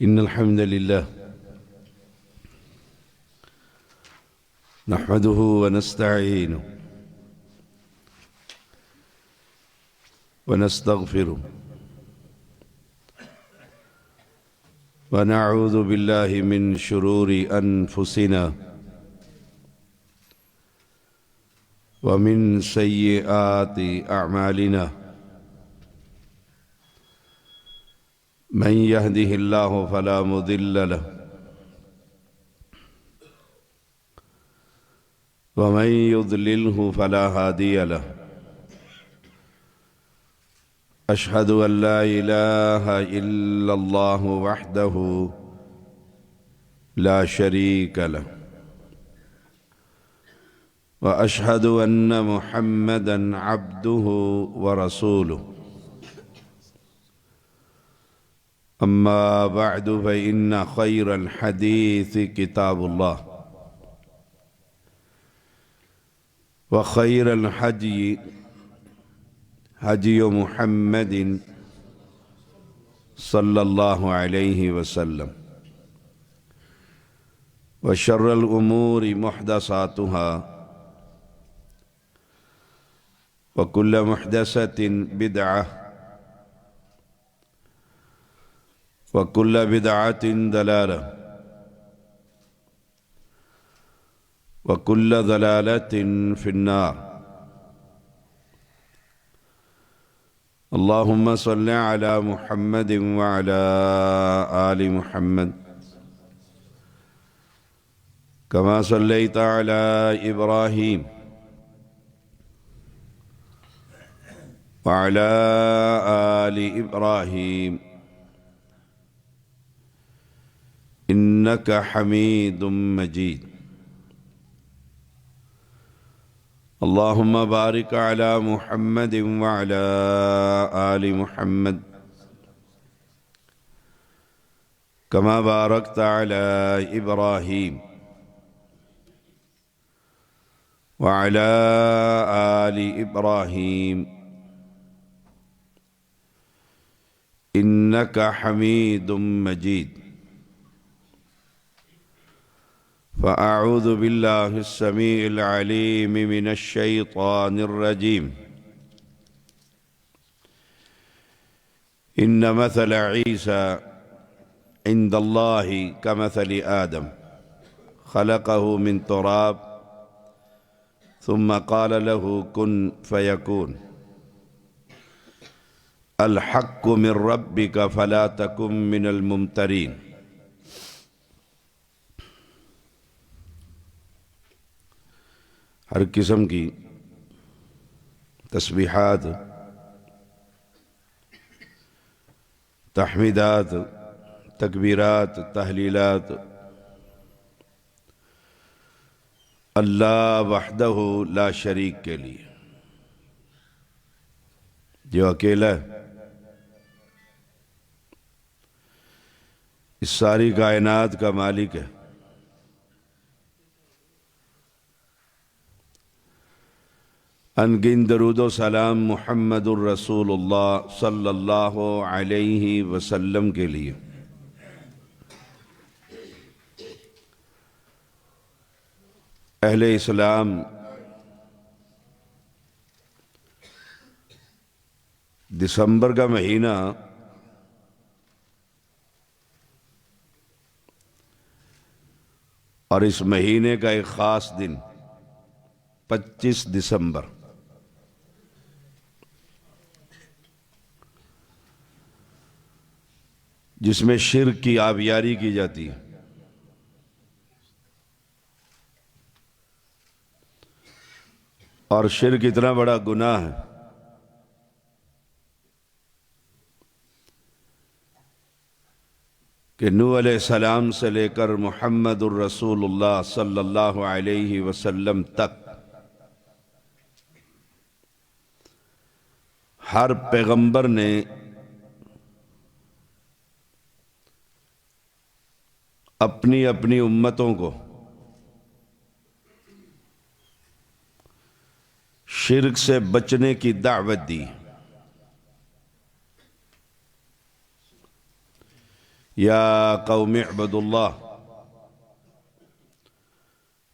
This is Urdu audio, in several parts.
إن الحمد لله نحمده ونستعينه ونستغفره ونعوذ بالله من شرور أنفسنا ومن سيئات أعمالنا من يهده الله فلا مضل له ومن يضلله فلا هادي له أشهد أن لا إله إلا الله وحده لا شريك له وأشهد أن محمدًا عبده ورسوله أما بعد فإن خير الحديث كتاب الله وخير الهدي هدي محمد صلى الله عليه وسلم وشر الأمور محدثاتها وكل محدثة بدعة وكل بدعة ضلالة وكل ضلالة في النار اللهم صل على محمد وعلى آل محمد كما صليت على إبراهيم وعلى آل إبراهيم إنك حميد مجيد اللهم بارك على محمد وعلى آل محمد كما باركت على إبراهيم وعلى آل إبراهيم إنك حميد مجيد فأعوذ بالله السميع العليم من الشيطان الرجيم إن مثل عيسى عند الله كمثل آدم خلقه من تراب ثم قال له كن فيكون الحق من ربك فلا تكن من الممترين ہر قسم کی تسبیحات تحمیدات تکبیرات تحلیلات اللہ وحدہ لا شریک کے لیے جو اکیلا ہے، اس ساری کائنات کا مالک ہے، انگن درود و سلام محمد الرسول اللہ صلی اللہ علیہ وسلم کے لیے۔ اہل اسلام دسمبر کا مہینہ اور اس مہینے کا ایک خاص دن 25 دسمبر جس میں شرک کی آبیاری کی جاتی ہے، اور شرک اتنا بڑا گناہ ہے کہ نوح علیہ السلام سے لے کر محمد الرسول اللہ صلی اللہ علیہ وسلم تک ہر پیغمبر نے اپنی اپنی امتوں کو شرک سے بچنے کی دعوت دی، یا قوم اعبدوا اللہ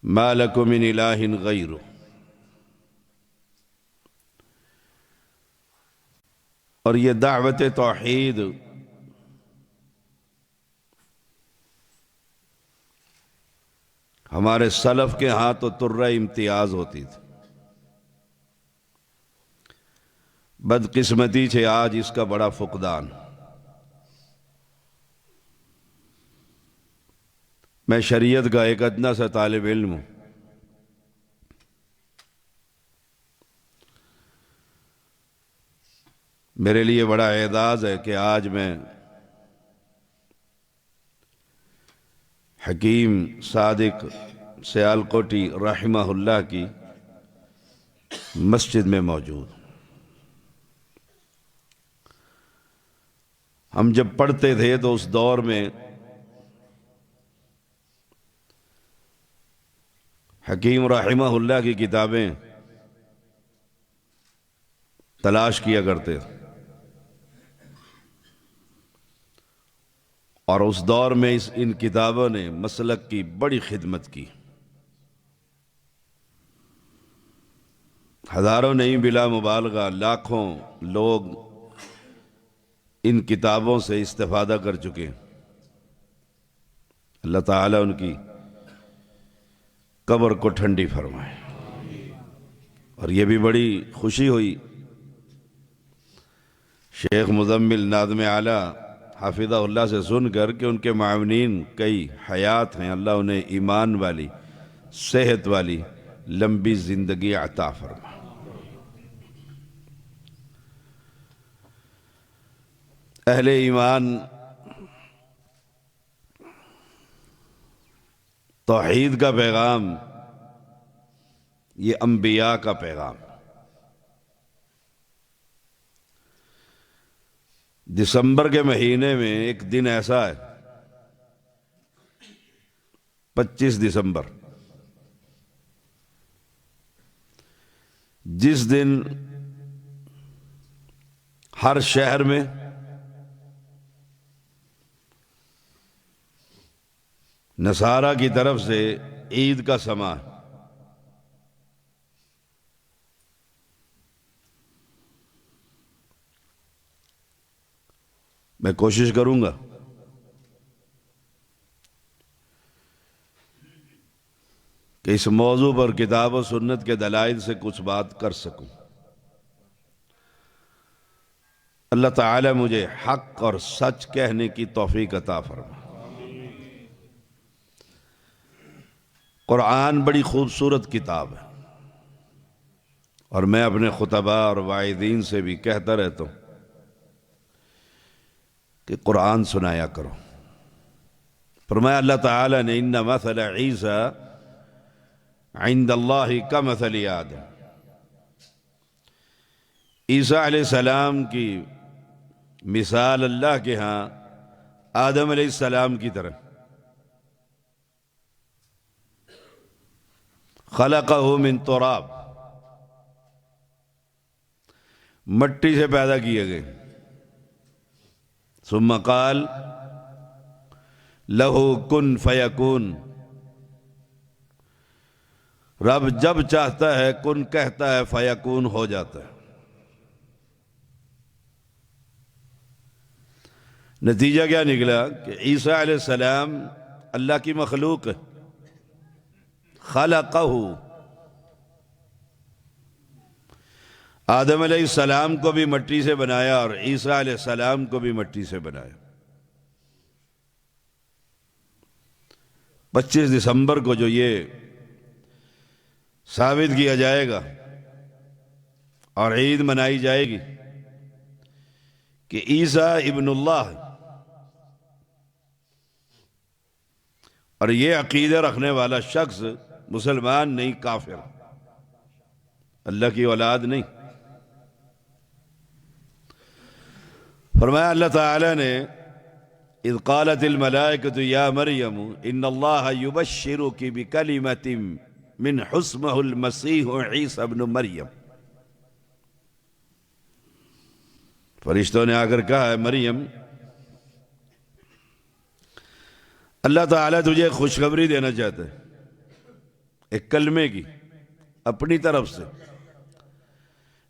ما لکم من الہ غیرہ۔ اور یہ دعوت توحید ہمارے سلف کے ہاں تو طرہ امتیاز ہوتی تھی، بدقسمتی سے آج اس کا بڑا فقدان۔ میں شریعت کا ایک ادنا سا طالب علم ہوں۔ میرے لیے بڑا اعزاز ہے کہ آج میں حکیم صادق سیالکوٹی رحمہ اللہ کی مسجد میں موجود ہوں۔ ہم جب پڑھتے تھے تو اس دور میں حکیم رحمہ اللہ کی کتابیں تلاش کیا کرتے تھے، اور اس دور میں ان کتابوں نے مسلک کی بڑی خدمت کی۔ ہزاروں نہیں بلا مبالغہ لاکھوں لوگ ان کتابوں سے استفادہ کر چکے ہیں۔ اللہ تعالیٰ ان کی قبر کو ٹھنڈی فرمائے۔ اور یہ بھی بڑی خوشی ہوئی شیخ مزمل ناظم اعلیٰ حافظہ اللہ سے سن کر کہ ان کے معاونین کئی حیات ہیں، اللہ انہیں ایمان والی صحت والی لمبی زندگی عطا فرما۔ اہل ایمان توحید کا پیغام یہ انبیاء کا پیغام۔ دسمبر کے مہینے میں ایک دن ایسا ہے 25 دسمبر، جس دن ہر شہر میں نصارہ کی طرف سے عید کا سماں ہے۔ میں کوشش کروں گا کہ اس موضوع پر کتاب و سنت کے دلائل سے کچھ بات کر سکوں۔ اللہ تعالی مجھے حق اور سچ کہنے کی توفیق عطا فرما۔ قرآن بڑی خوبصورت کتاب ہے، اور میں اپنے خطباء اور واعظین سے بھی کہتا رہتا ہوں کہ قرآن سنایا کرو۔ فرمایا اللہ تعالیٰ نے ان مثل عیسیٰ عند اللہ کمثل آدم، عیسیٰ علیہ السلام کی مثال اللہ کے ہاں آدم علیہ السلام کی طرح، خلقہ من تراب، مٹی سے پیدا کیے گئے، ثم قال لہ کن فیکون، رب جب چاہتا ہے کن کہتا ہے، فیکون ہو جاتا ہے۔ نتیجہ کیا نکلا کہ عیسیٰ علیہ السلام اللہ کی مخلوق ہے، خلقہ، آدم علیہ السلام کو بھی مٹی سے بنایا اور عیسیٰ علیہ السلام کو بھی مٹی سے بنایا۔ 25 دسمبر کو جو یہ ثابت کیا جائے گا اور عید منائی جائے گی کہ عیسیٰ ابن اللہ ہے، اور یہ عقیدہ رکھنے والا شخص مسلمان نہیں، کافر، اللہ کی اولاد نہیں۔ فرمایا اللہ تعالی نے اذ قالت الملائکۃ یا مریم ان اللہ یبشرک بکلمۃ من اسمہ المسیح عیسی ابن مریم، فرشتوں نے آ کر کہا ہے مریم اللہ تعالیٰ تجھے خوشخبری دینا چاہتا ہے ایک کلمے کی اپنی طرف سے،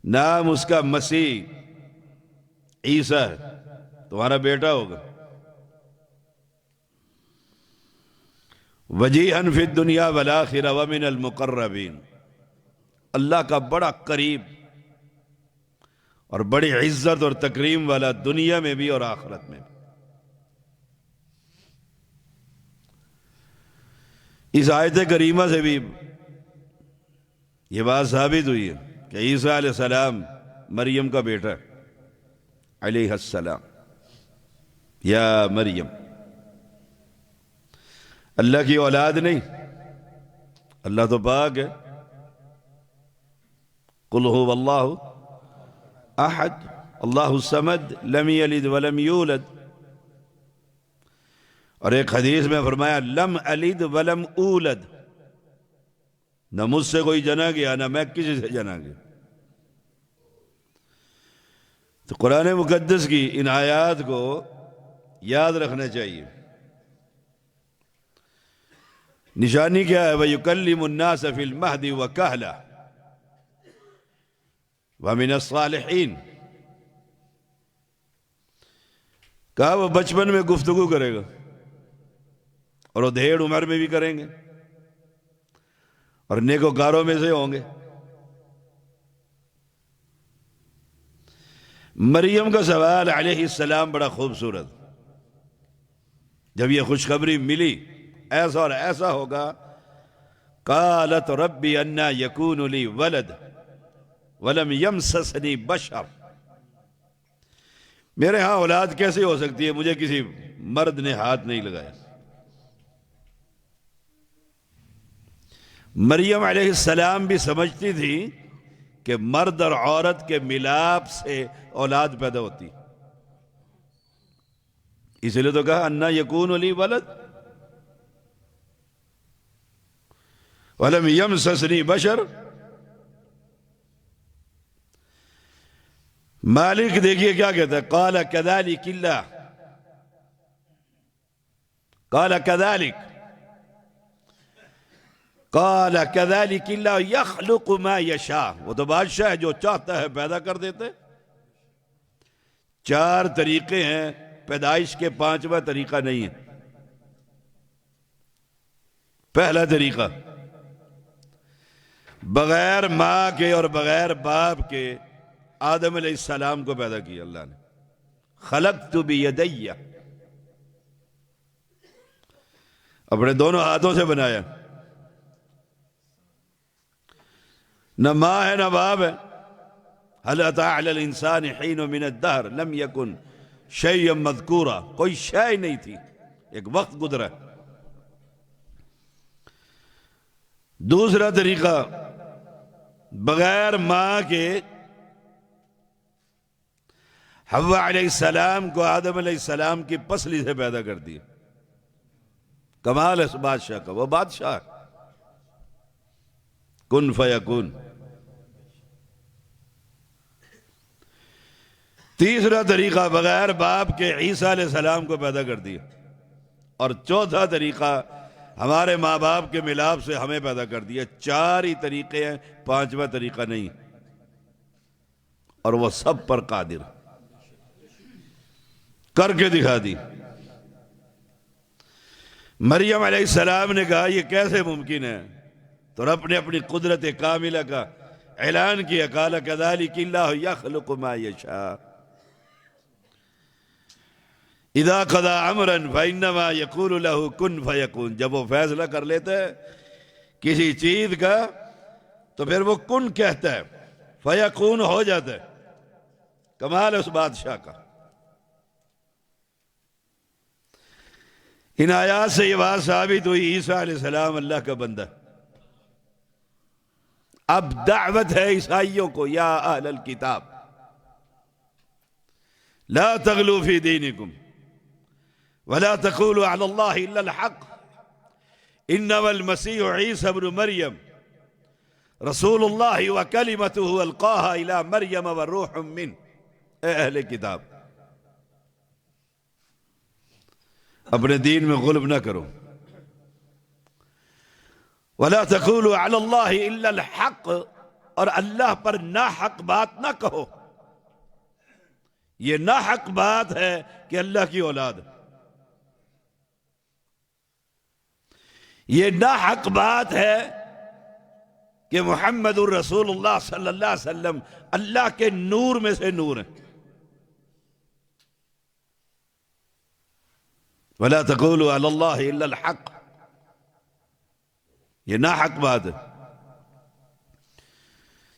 نام اس کا مسیح عیسیٰ ہے، تمہارا بیٹا ہوگا، وجیہاً فی الدنیا والآخرہ ومن المقربین، اللہ کا بڑا قریب اور بڑی عزت اور تکریم والا، دنیا میں بھی اور آخرت میں بھی۔ اس آیت کریمہ سے بھی یہ بات ثابت ہوئی ہے کہ عیسیٰ علیہ السلام مریم کا بیٹا ہے، علیہ السلام، یا مریم، اللہ کی اولاد نہیں، اللہ تو پاک ہے، قل هو اللہ احد اللہ الصمد لم یلد ولم یولد، اور ایک حدیث میں فرمایا لم الد ولم اولد، نہ مجھ سے کوئی جنا گیا نہ میں کسی سے جنا گیا۔ تو قرآن مقدس کی ان آیات کو یاد رکھنا چاہیے۔ نشانی کیا ہے؟ وَيُكَلِّمُ النَّاسَ فِي الْمَهْدِ وَكَهْلًا وَمِنَ الصَّالِحِينَ، کہا وہ بچپن میں گفتگو کرے گا، اور وہ دھیڑ عمر میں بھی کریں گے، اور نیکوکاروں میں سے ہوں گے۔ مریم کا سوال علیہ السلام بڑا خوبصورت، جب یہ خوشخبری ملی ایسا اور ایسا ہوگا، قالت ربی انا یکون لی ولد ولم یمسسنی بشر، میرے ہاں اولاد کیسے ہو سکتی ہے، مجھے کسی مرد نے ہاتھ نہیں لگایا۔ مریم علیہ السلام بھی سمجھتی تھی کہ مرد اور عورت کے ملاپ سے اولاد پیدا ہوتی، اس لیے تو کہا انا یکون لی ولد ولم یمسسنی بشر۔ مالک دیکھیے کیا کہتا ہے، قال کذالک اللہ، قال کذالک، قال کذالک اللہ یخلق ما یشاء، وہ تو بادشاہ ہے، جو چاہتا ہے پیدا کر دیتے۔ چار طریقے ہیں پیدائش کے، پانچواں طریقہ نہیں ہے۔ پہلا طریقہ، بغیر ماں کے اور بغیر باپ کے آدم علیہ السلام کو پیدا کیا اللہ نے، خلقت بیدی، اپنے دونوں ہاتھوں سے بنایا، نہ ماں ہے نہ باپ ہے۔ هل اتى على الانسان حين من الدهر لم يكن شيئا مذكورا، کوئی شے نہیں تھی، ایک وقت گزرا۔ دوسرا طریقہ، بغیر ماں کے حوا علیہ السلام کو آدم علیہ السلام کی پسلی سے پیدا کر دیا۔ کمال ہے اس بادشاہ کا، وہ بادشاہ کن فیکون۔ تیسرا طریقہ، بغیر باپ کے عیسیٰ علیہ السلام کو پیدا کر دیا۔ اور چوتھا طریقہ، ہمارے ماں باپ کے ملاپ سے ہمیں پیدا کر دیا۔ چار ہی طریقے ہیں، پانچواں طریقہ نہیں، اور وہ سب پر قادر، کر کے دکھا دی۔ مریم علیہ السلام نے کہا یہ کیسے ممکن ہے، تو رب نے اپنی قدرت کاملہ کا اعلان کیا، قال کذالک اللہ یخلق ما یشاء اذا قضى امرا فانما يقول له كن فيكون، جب وہ فیصلہ کر لیتا ہے کسی چیز کا تو پھر وہ کن کہتا ہے، فیکون ہو جاتا ہے۔ کمال ہے اس بادشاہ کا۔ ان آیات سے یہ بات ثابت ہوئی عیسیٰ علیہ السلام اللہ کا بندہ۔ اب دعوت ہے عیسائیوں کو، یا اہل الکتاب لا تغلوا فی دینکم ولا تقولوا علی اللہ الا الحق انما المسیح عیسی ابن مریم رسول اللہ وکلمتہ القاها الی مریم وروح منہ۔ اے اہل کتاب، اپنے دین میں غلب نہ کرو۔ وَلَا تَقُولُوا عَلَى اللَّهِ إِلَّا الْحَقِّ، اور اللہ پر ناحق بات نہ کہو۔ یہ ناحق بات ہے کہ اللہ کی اولاد، یہ ناحق بات ہے کہ محمد الرسول اللہ صلی اللہ علیہ وسلم اللہ کے نور میں سے نور ہیں۔ وَلَا تَقُولُوا عَلَى اللَّهِ إِلَّا الْحَقِّ، یہ ناحق بات ہے۔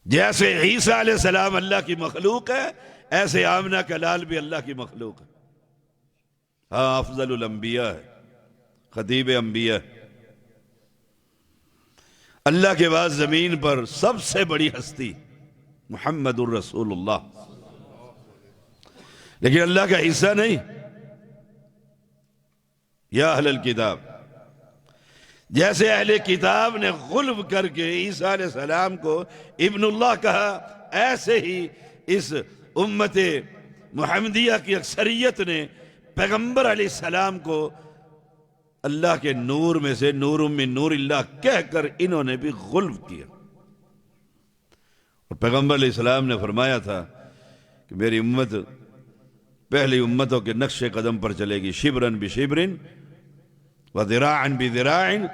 جیسے عیسیٰ علیہ السلام اللہ کی مخلوق ہے، ایسے آمنہ کا لال بھی اللہ کی مخلوق ہے۔ ہاں، افضل الانبیاء ہے، خطیب انبیاء، اللہ کے بعد زمین پر سب سے بڑی ہستی محمد الرسول اللہ، لیکن اللہ کا حصہ نہیں۔ یا اہل الکتاب، جیسے اہل کتاب نے غلب کر کے عیسیٰ علیہ السلام کو ابن اللہ کہا، ایسے ہی اس امت محمدیہ کی اکثریت نے پیغمبر علیہ السلام کو اللہ کے نور میں سے نور من نور اللہ کہہ کر انہوں نے بھی غلب کیا۔ اور پیغمبر علیہ السلام نے فرمایا تھا کہ میری امت پہلی امتوں کے نقش قدم پر چلے گی، شبرن بشبرن وذراعن بذراعن،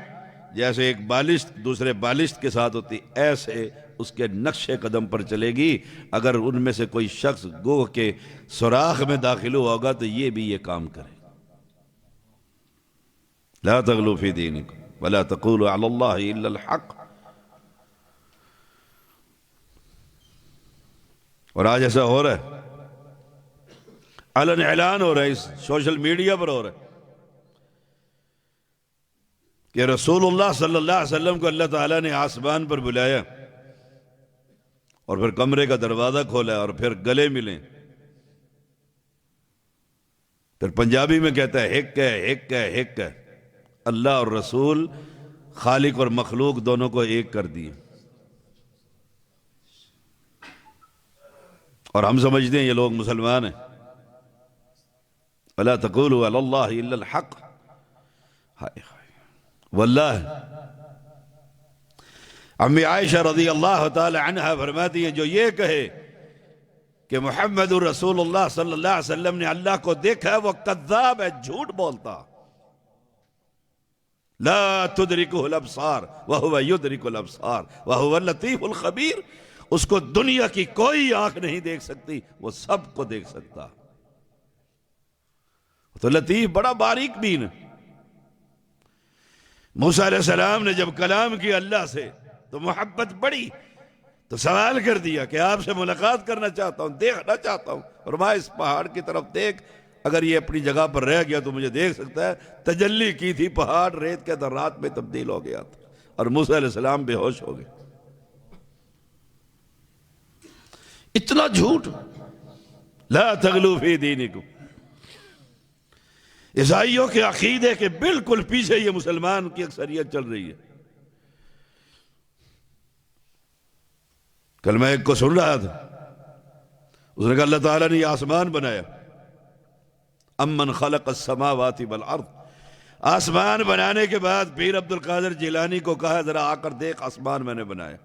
جیسے ایک بالشت دوسرے بالشت کے ساتھ ہوتی، ایسے اس کے نقش قدم پر چلے گی۔ اگر ان میں سے کوئی شخص گوہ کے سوراخ میں داخل ہوگا تو یہ بھی یہ کام کرے۔ لا تغلوا فی دینکم ولا تقولوا علی اللہ الا الحق۔ اور آج ایسا ہو رہا ہے، علن اعلان ہو رہا ہے، اس سوشل میڈیا پر ہو رہا ہے کہ رسول اللہ صلی اللہ علیہ وسلم کو اللہ تعالیٰ نے آسمان پر بلایا اور پھر کمرے کا دروازہ کھولا اور پھر گلے ملے، پھر پنجابی میں کہتا ہے ہک ہے ہک ہے ہک ہے۔ اللہ اور رسول، خالق اور مخلوق دونوں کو ایک کر دیے، اور ہم سمجھتے ہیں یہ لوگ مسلمان ہیں۔ وَلَا تَقُولُوا عَلَى اللَّهِ إِلَّا الْحَقِّ۔ ہائے ہائے، واللہ امی عائشہ رضی اللہ تعالی عنہ فرماتی ہیں، جو یہ کہے کہ محمد رسول اللہ صلی اللہ علیہ وسلم نے اللہ کو دیکھا ہے، وہ کذاب ہے، جھوٹ بولتا۔ لا تدرکہ الابصار وہو یدرک الابصار وہو اللطیف الخبیر، اس کو دنیا کی کوئی آنکھ نہیں دیکھ سکتی، وہ سب کو دیکھ سکتا۔ تو لطیف، بڑا باریک بین۔ موسیٰ علیہ السلام نے جب کلام کیا اللہ سے تو محبت بڑی، تو سوال کر دیا کہ آپ سے ملاقات کرنا چاہتا ہوں، دیکھنا چاہتا ہوں۔ فرمایا اس پہاڑ کی طرف دیکھ، اگر یہ اپنی جگہ پر رہ گیا تو مجھے دیکھ سکتا ہے۔ تجلی کی تھی، پہاڑ ریت کے اندر رات میں تبدیل ہو گیا تھا، اور موسیٰ علیہ السلام بے ہوش ہو گئے۔ اتنا جھوٹ! لا تغلو فی دینکم۔ عیسائیوں کے عقیدے کے بالکل پیچھے یہ مسلمان کی اکثریت چل رہی ہے۔ کل میں ایک کو سن رہا تھا، اس نے کہا اللہ تعالیٰ نے یہ آسمان بنایا، امن خلق السماوات والارض۔ آسمان بنانے کے بعد پیر عبد القادر جیلانی کو کہا ذرا آ کر دیکھ آسمان میں نے بنایا۔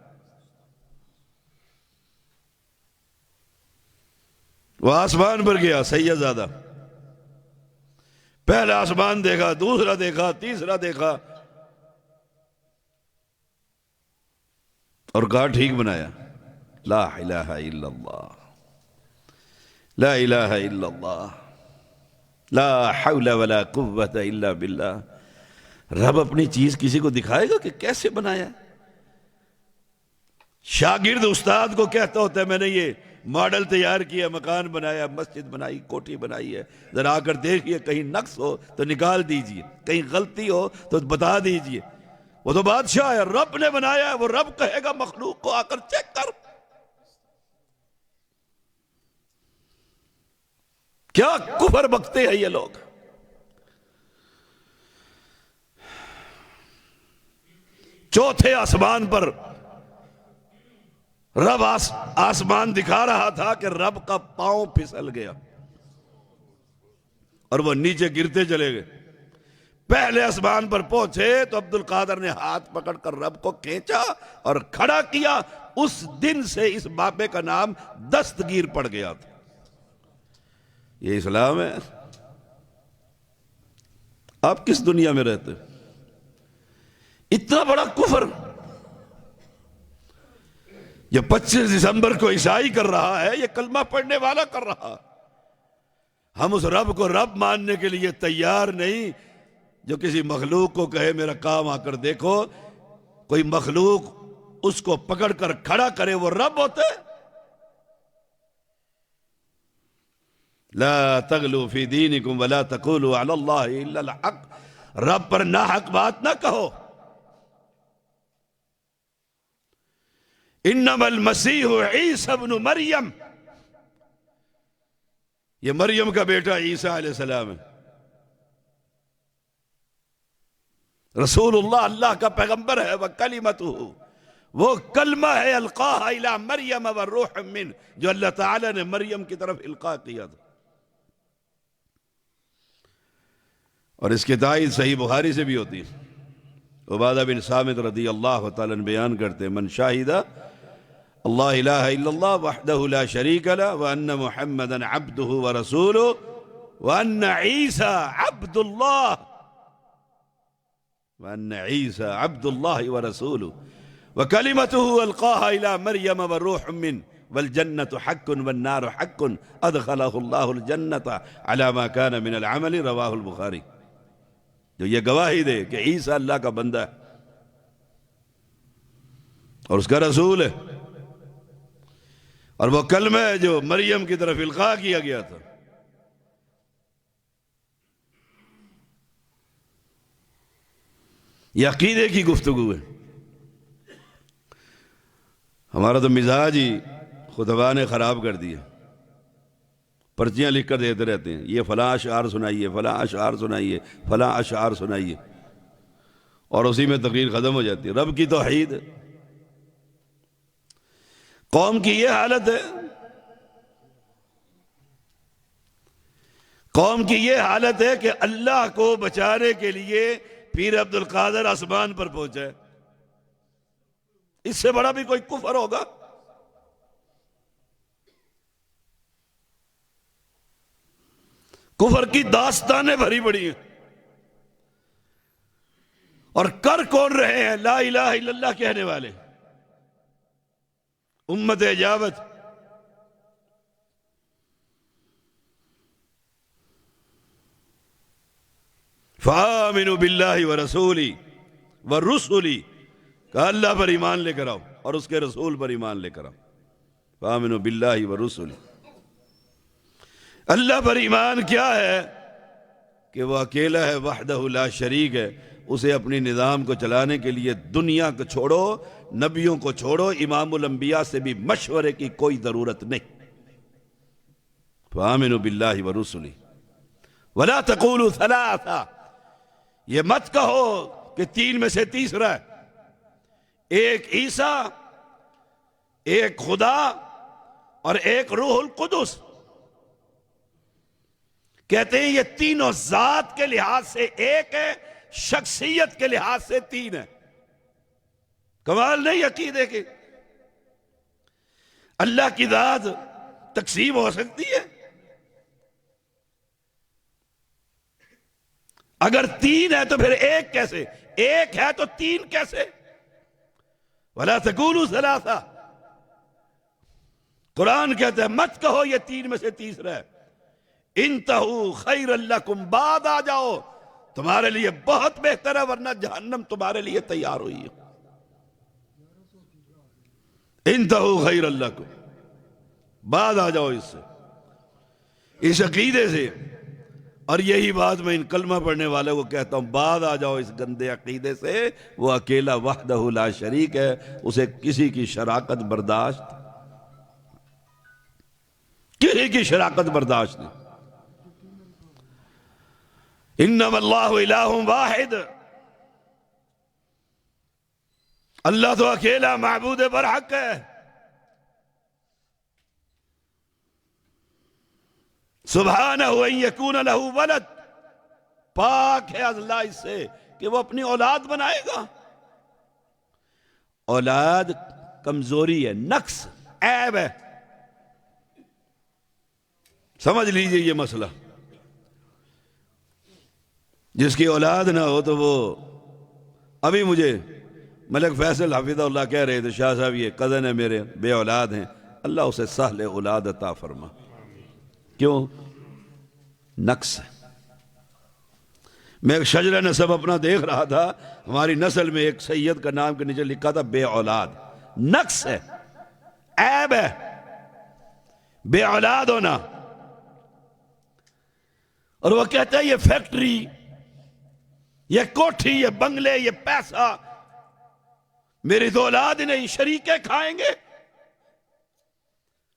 وہ آسمان پر گیا، سید زادہ، پہلا آسمان دیکھا، دوسرا دیکھا، تیسرا دیکھا، اور کہا ٹھیک بنایا۔ لا الہ الا اللہ، لا الہ الا اللہ، لا حول ولا قوة الا باللہ۔ رب اپنی چیز کسی کو دکھائے گا کہ کیسے بنایا؟ شاگرد استاد کو کہتا ہوتا ہے میں نے یہ ماڈل تیار کیا، مکان بنایا، مسجد بنائی، کوٹھی بنائی ہے، ذرا آ کر دیکھئے، کہیں نقص ہو تو نکال دیجئے، کہیں غلطی ہو تو بتا دیجئے۔ وہ تو بادشاہ ہے، رب نے بنایا ہے، وہ رب کہے گا مخلوق کو آ کر چیک کر۔ کیا کفر بکتے ہیں یہ لوگ! چوتھے آسمان پر رب آسمان دکھا رہا تھا کہ رب کا پاؤں پھسل گیا اور وہ نیچے گرتے چلے گئے۔ پہلے آسمان پر پہنچے تو عبد القادر نے ہاتھ پکڑ کر رب کو کھینچا اور کھڑا کیا. اس دن سے اس بابے کا نام دستگیر پڑ گیا تھا. یہ اسلام ہے. آپ کس دنیا میں رہتے؟ اتنا بڑا کفر. یہ 25 دسمبر کو عیسائی کر رہا ہے، یہ کلمہ پڑھنے والا کر رہا. ہم اس رب کو رب ماننے کے لیے تیار نہیں جو کسی مخلوق کو کہے میرا کام آ کر دیکھو. کوئی مخلوق اس کو پکڑ کر کھڑا کرے وہ رب ہوتے؟ لا تغلو فی دینکم ولا تقولوا علی اللہ الا الحق. رب پر ناحق بات نہ کہو. انما المسیح عیسی ابن مریم، یہ مریم کا بیٹا عیسیٰ علیہ السلام ہے. رسول اللہ، اللہ کا پیغمبر ہے. وَكَلِمَتُهُ، وہ کلمہ ہے القاها الى مریم وروح من، جو اللہ تعالی نے مریم کی طرف القاء کیا تھا. اور اس کی تائید صحیح بخاری سے بھی ہوتی ہے. عبادہ بن صامت رضی اللہ تعالیٰ بیان کرتے ہیں من شاہد اللہ الہ الا اللہ وحدہ لا شریک لہ وان محمدا عبدہ ورسولہ وان عیسیٰ عبد اللہ عبد اللہ ورسولہ وکلمتہ القاها الى مریم وروح من والجنة حق والنار حق ادخلہ اللہ الجنة على ما كان من العمل رواہ البخاری. جو یہ گواہی دے کہ عیسیٰ اللہ کا بندہ ہے اور اس کا رسول ہے، اور وہ کلمہ ہے جو مریم کی طرف القاء کیا گیا تھا. یہ عقیدے کی گفتگو ہے. ہمارا تو مزاج ہی خطبہ نے خراب کر دیا. پرچیاں لکھ کر دیتے رہتے ہیں، یہ فلاں اشعار سنائیے، فلاں اشعار سنائیے، فلاں اشعار سنائیے، اور اسی میں تقریر ختم ہو جاتی ہے. رب کی توحید. قوم کی یہ حالت ہے، قوم کی یہ حالت ہے کہ اللہ کو بچانے کے لیے پیر عبد القادر آسمان پر پہنچا ہے. اس سے بڑا بھی کوئی کفر ہوگا؟ کفر کی داستانیں بھری پڑی ہیں. اور کر کون رہے ہیں؟ لا الہ الا اللہ کہنے والے، امت اجابت. فآمنوا باللہ ورسولی ورسولی، کہ اللہ پر ایمان لے کر آؤ اور اس کے رسول پر ایمان لے کر آؤ. فآمنوا باللہ ورسولی. اللہ پر ایمان کیا ہے؟ کہ وہ اکیلا ہے، وحدہ لا شریک ہے. اسے اپنی نظام کو چلانے کے لیے دنیا کو چھوڑو، نبیوں کو چھوڑو، امام الانبیاء سے بھی مشورے کی کوئی ضرورت نہیں. فآمنوا باللہ ورسولی ولا تقولوا ثلاثہ. یہ مت کہو کہ تین میں سے تیسرا ہے. ایک عیسیٰ، ایک خدا اور ایک روح القدس. کہتے ہیں یہ تینوں ذات کے لحاظ سے ایک ہے، شخصیت کے لحاظ سے تین ہے. کمال نہیں عقیدے کے؟ اللہ کی ذات تقسیم ہو سکتی ہے؟ اگر تین ہے تو پھر ایک کیسے؟ ایک ہے تو تین کیسے؟ وَلَا تَقُولُوا ثَلَاثَةً. قرآن کہتا ہے مت کہو یہ تین میں سے تیسرا ہے. انتہو خیر لکم، بعد آ جاؤ، تمہارے لیے بہت بہتر ہے، ورنہ جہنم تمہارے لیے تیار ہوئی ہے. انتہو خیر لکم، بعد آ جاؤ اس سے، اس عقیدے سے. اور یہی بات میں ان کلمہ پڑھنے والے کو کہتا ہوں، بعد آ جاؤ اس گندے عقیدے سے. وہ اکیلا وحدہ لا شریک ہے، اسے کسی کی شراکت برداشت، کسی کی شراکت برداشت نہیں. انما اللہ الہ واحد، اللہ تو اکیلا معبود برحق ہے. سبحانہ ان یکون لہ ولد، پاک ہے اللہ اس سے کہ وہ اپنی اولاد بنائے گا۔ اولاد کمزوری ہے، نقص، عیب ہے، سمجھ لیجئے یہ مسئلہ۔ جس کی اولاد نہ ہو تو وہ، ابھی مجھے ملک فیصل حفظہ اللہ کہہ رہے تھے، شاہ صاحب یہ کزن ہے میرے، بے اولاد ہیں، اللہ اسے سہل اولاد عطا فرما۔ کیوں؟ نقص ہے۔ میں ایک شجرہ نسب اپنا دیکھ رہا تھا، ہماری نسل میں ایک سید کا نام کے نیچے لکھا تھا بے اولاد۔ نقص ہے، عیب ہے بے اولاد ہونا۔ اور وہ کہتا ہے یہ فیکٹری، یہ کوٹھی، یہ بنگلے، یہ پیسہ میری تو اولاد نہیں، شریکے کھائیں گے۔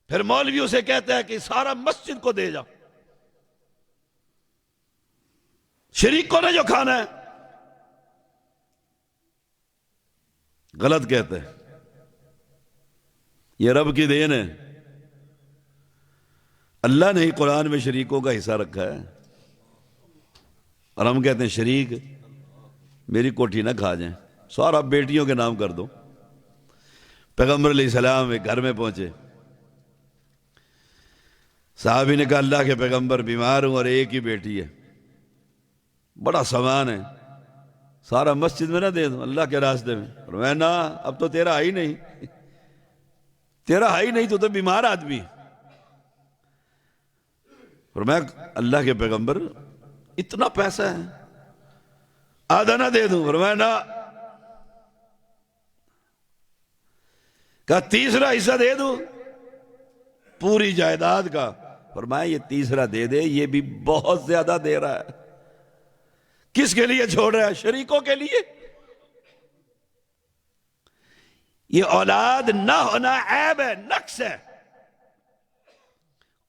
پھر مولوی اسے کہتا ہے کہ سارا مسجد کو دے جا، شریکوں نے جو کھانا ہے۔ غلط کہتے ہیں، یہ رب کی دین ہے۔ اللہ نے ہی قرآن میں شریکوں کا حصہ رکھا ہے، اور ہم کہتے ہیں شریک میری کوٹھی نہ کھا جائیں، سارا بیٹیوں کے نام کر دو۔ پیغمبر علیہ السلام ایک گھر میں پہنچے، صحابی نے کہا اللہ کے پیغمبر بیمار ہوں اور ایک ہی بیٹی ہے، بڑا سامان ہے، سارا مسجد میں نہ دے دوں اللہ کے راستے میں؟ اور میں نہ، اب تو تیرا ہے ہی نہیں، تیرا ہے ہی نہیں، تو بیمار آدمی۔ اور میں اللہ کے پیغمبر اتنا پیسہ ہے آدھا نہ دے دوں؟ اور میں نہ، کہا تیسرا حصہ دے دوں پوری جائیداد کا؟ فرمایا یہ تیسرا دے دے، یہ بھی بہت زیادہ دے رہا ہے۔ کس کے لیے چھوڑ رہا ہے؟ شریکوں کے لیے۔ یہ اولاد نہ ہونا عیب ہے، نقص ہے۔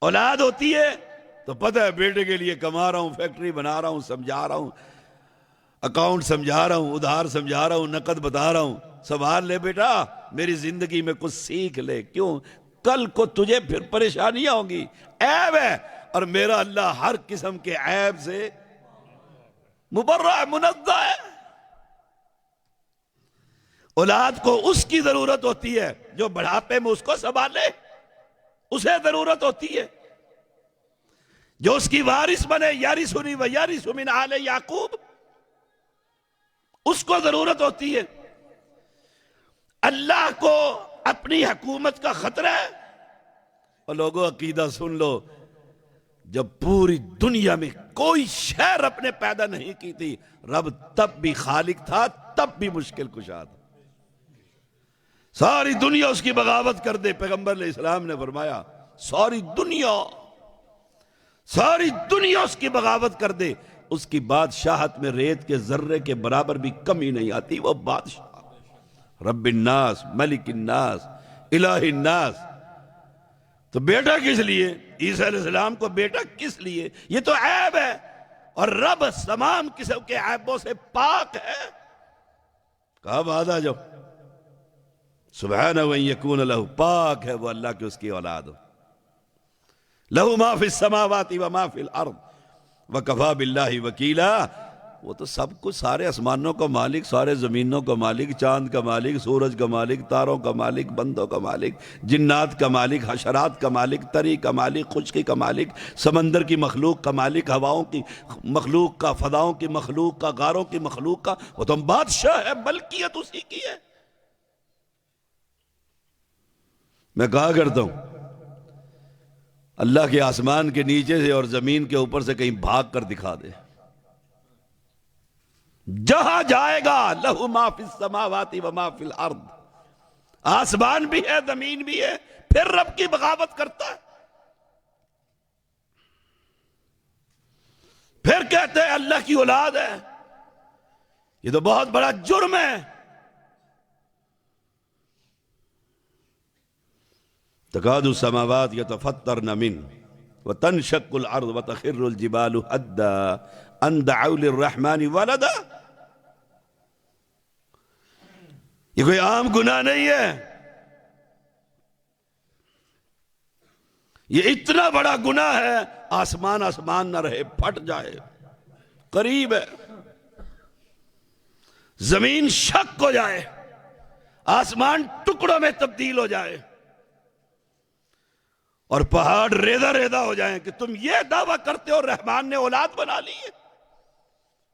اولاد ہوتی ہے تو پتہ ہے بیٹے کے لیے کما رہا ہوں، فیکٹری بنا رہا ہوں، سمجھا رہا ہوں، اکاؤنٹ سمجھا رہا ہوں، ادھار سمجھا رہا ہوں، نقد بتا رہا ہوں، سنبھال لے بیٹا، میری زندگی میں کچھ سیکھ لے۔ کیوں؟ کل کو تجھے پھر پریشانیاں ہوں گی۔ عیب ہے، اور میرا اللہ ہر قسم کے عیب سے مبرہ ہے، منزہ ہے۔ اولاد کو اس کی ضرورت ہوتی ہے جو بڑھاپے میں اس کو سنبھالے، اسے ضرورت ہوتی ہے جو اس کی وارث بنے، یارثنی و یارث من آل یعقوب، اس کو ضرورت ہوتی ہے۔ اللہ کو اپنی حکومت کا خطرہ ہے۔ اور لوگوں عقیدہ سن لو، جب پوری دنیا میں کوئی شے رب نے پیدا نہیں کی تھی، رب تب بھی خالق تھا، تب بھی مشکل کشا تھا۔ ساری دنیا اس کی بغاوت کر دے، پیغمبر علیہ السلام نے فرمایا ساری دنیا اس کی بغاوت کر دے، اس کی بادشاہت میں ریت کے ذرے کے برابر بھی کمی نہیں آتی۔ وہ بادشاہ، رب الناس، ملک الناس، الہ الناس۔ تو بیٹا کس لیے؟ عیسیٰ علیہ السلام کو بیٹا کس لیے؟ یہ تو عیب ہے، اور رب تمام قسم کے عیبوں سے پاک ہے۔ کہا بعد آ جاؤ، سبحانہ وَإِن يَكُونَ لَهُ، پاک ہے وہ اللہ کی اس کی اولاد ہو۔ لَهُ مَا فِي السَّمَاوَاتِ وَمَا فِي الْأَرْضِ وَكَفَى بِاللَّهِ وَكِيلًا۔ وہ تو سب کچھ، سارے آسمانوں کا مالک، سارے زمینوں کا مالک، چاند کا مالک، سورج کا مالک، تاروں کا مالک، بندوں کا مالک، جنات کا مالک، حشرات کا مالک، تری کا مالک، خشکی کا مالک، سمندر کی مخلوق کا مالک، ہواؤں کی مخلوق کا، فضاؤں کی مخلوق کا، غاروں کی مخلوق کا، وہ تو بادشاہ ہے، ملکیت اسی کی ہے۔ میں کہا کرتا ہوں اللہ کے آسمان کے نیچے سے اور زمین کے اوپر سے کہیں بھاگ کر دکھا دے، جہاں جائے گا لہو ما فی السماوات و ما فی الارض، آسمان بھی ہے زمین بھی ہے، پھر رب کی بغاوت کرتا ہے، پھر کہتے ہیں اللہ کی اولاد ہے۔ یہ تو بہت بڑا جرم ہے۔ تکاد السماوات یتفطرن منہ وتنشق الارض وتخر الجبال هدا ان دعوا للرحمن ولدا۔ یہ کوئی عام گناہ نہیں ہے، یہ اتنا بڑا گناہ ہے، آسمان نہ رہے، پھٹ جائے، قریب ہے. زمین شق ہو جائے، آسمان ٹکڑوں میں تبدیل ہو جائے اور پہاڑ ریزہ ریزہ ہو جائیں کہ تم یہ دعویٰ کرتے ہو رحمان نے اولاد بنا لی ہے.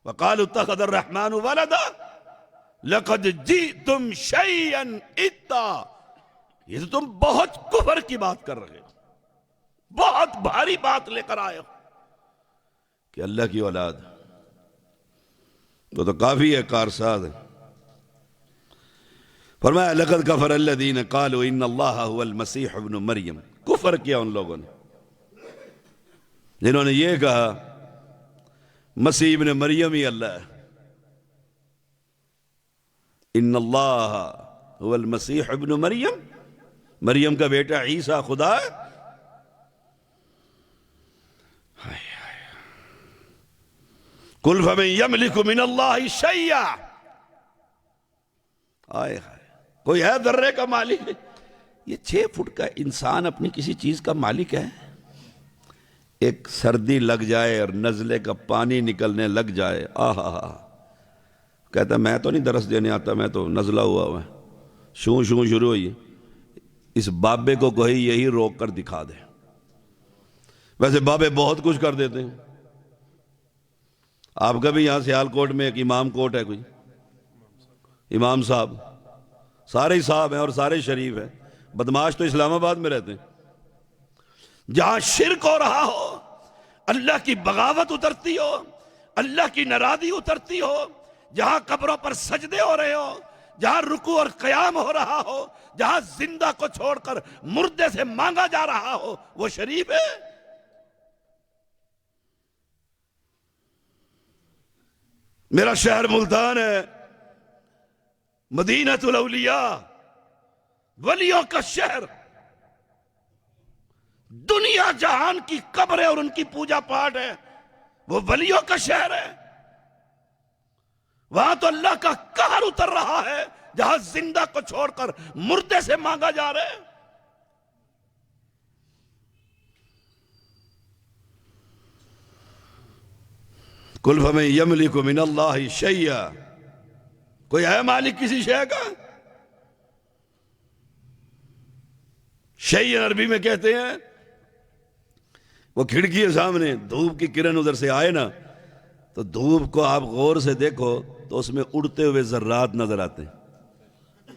وَقَالُوا اتَّخَذَ الرَّحْمَنُ وَلَدًا لَقَدْ جِئْتُمْ شَيْئًا إِدًّا. یہ تو تم بہت کفر کی بات کر رہے ہو، بہت بھاری بات لے کر آئے ہو کہ اللہ کی اولاد. تو کافی ہے کارساز ہے. فرمایا لَقَدْ كَفَرَ الَّذِينَ قَالُوا إِنَّ اللَّهَ هُوَ الْمَسِيحُ ابْنُ مَرْيَمَ. کفر کیا ان لوگوں نے جنہوں نے یہ کہا مسیح ابن مریم ہی اللہ ہے. ان اللہ هو المسیح ابن مریم، مریم کا بیٹا عیسیٰ خدا ہے. قل فمن یملک من اللہ شیئا. آئے کوئی ہے ذرے کا مالک؟ یہ 6 فٹ کا انسان اپنی کسی چیز کا مالک ہے؟ ایک سردی لگ جائے اور نزلے کا پانی نکلنے لگ جائے، آہا کہتا میں تو نہیں درس دینے آتا، میں تو نزلہ ہوا ہے. شوں شروع ہوئی. اس بابے کو کوئی یہی روک کر دکھا دے. ویسے بابے بہت کچھ کر دیتے ہیں. آپ کا بھی یہاں سیالکوٹ میں ایک امام کوٹ ہے، کوئی امام صاحب، سارے ہی صاحب ہیں اور سارے شریف ہیں. بدماش تو اسلام آباد میں رہتے ہیں. جہاں شرک ہو رہا ہو، اللہ کی بغاوت اترتی ہو، اللہ کی ناراضی اترتی ہو، جہاں قبروں پر سجدے ہو رہے ہو، جہاں رکوع اور قیام ہو رہا ہو، جہاں زندہ کو چھوڑ کر مردے سے مانگا جا رہا ہو، وہ شریف ہے. میرا شہر ملتان ہے، مدینہ الاولیاء، ولیوں کا شہر. دنیا جہان کی قبریں اور ان کی پوجا پاٹ ہے، وہ ولیوں کا شہر ہے. وہاں تو اللہ کا قہر اتر رہا ہے جہاں زندہ کو چھوڑ کر مردے سے مانگا جا رہا ہے. قل فمن یملک من اللہ شیئا. کوئی ہے مالک کسی شے کا؟ شیئا عربی میں کہتے ہیں وہ کھڑکی ہے سامنے، دھوپ کی کرن ادھر سے آئے نا تو دھوپ کو آپ غور سے دیکھو تو اس میں اڑتے ہوئے ذرات نظر آتے ہیں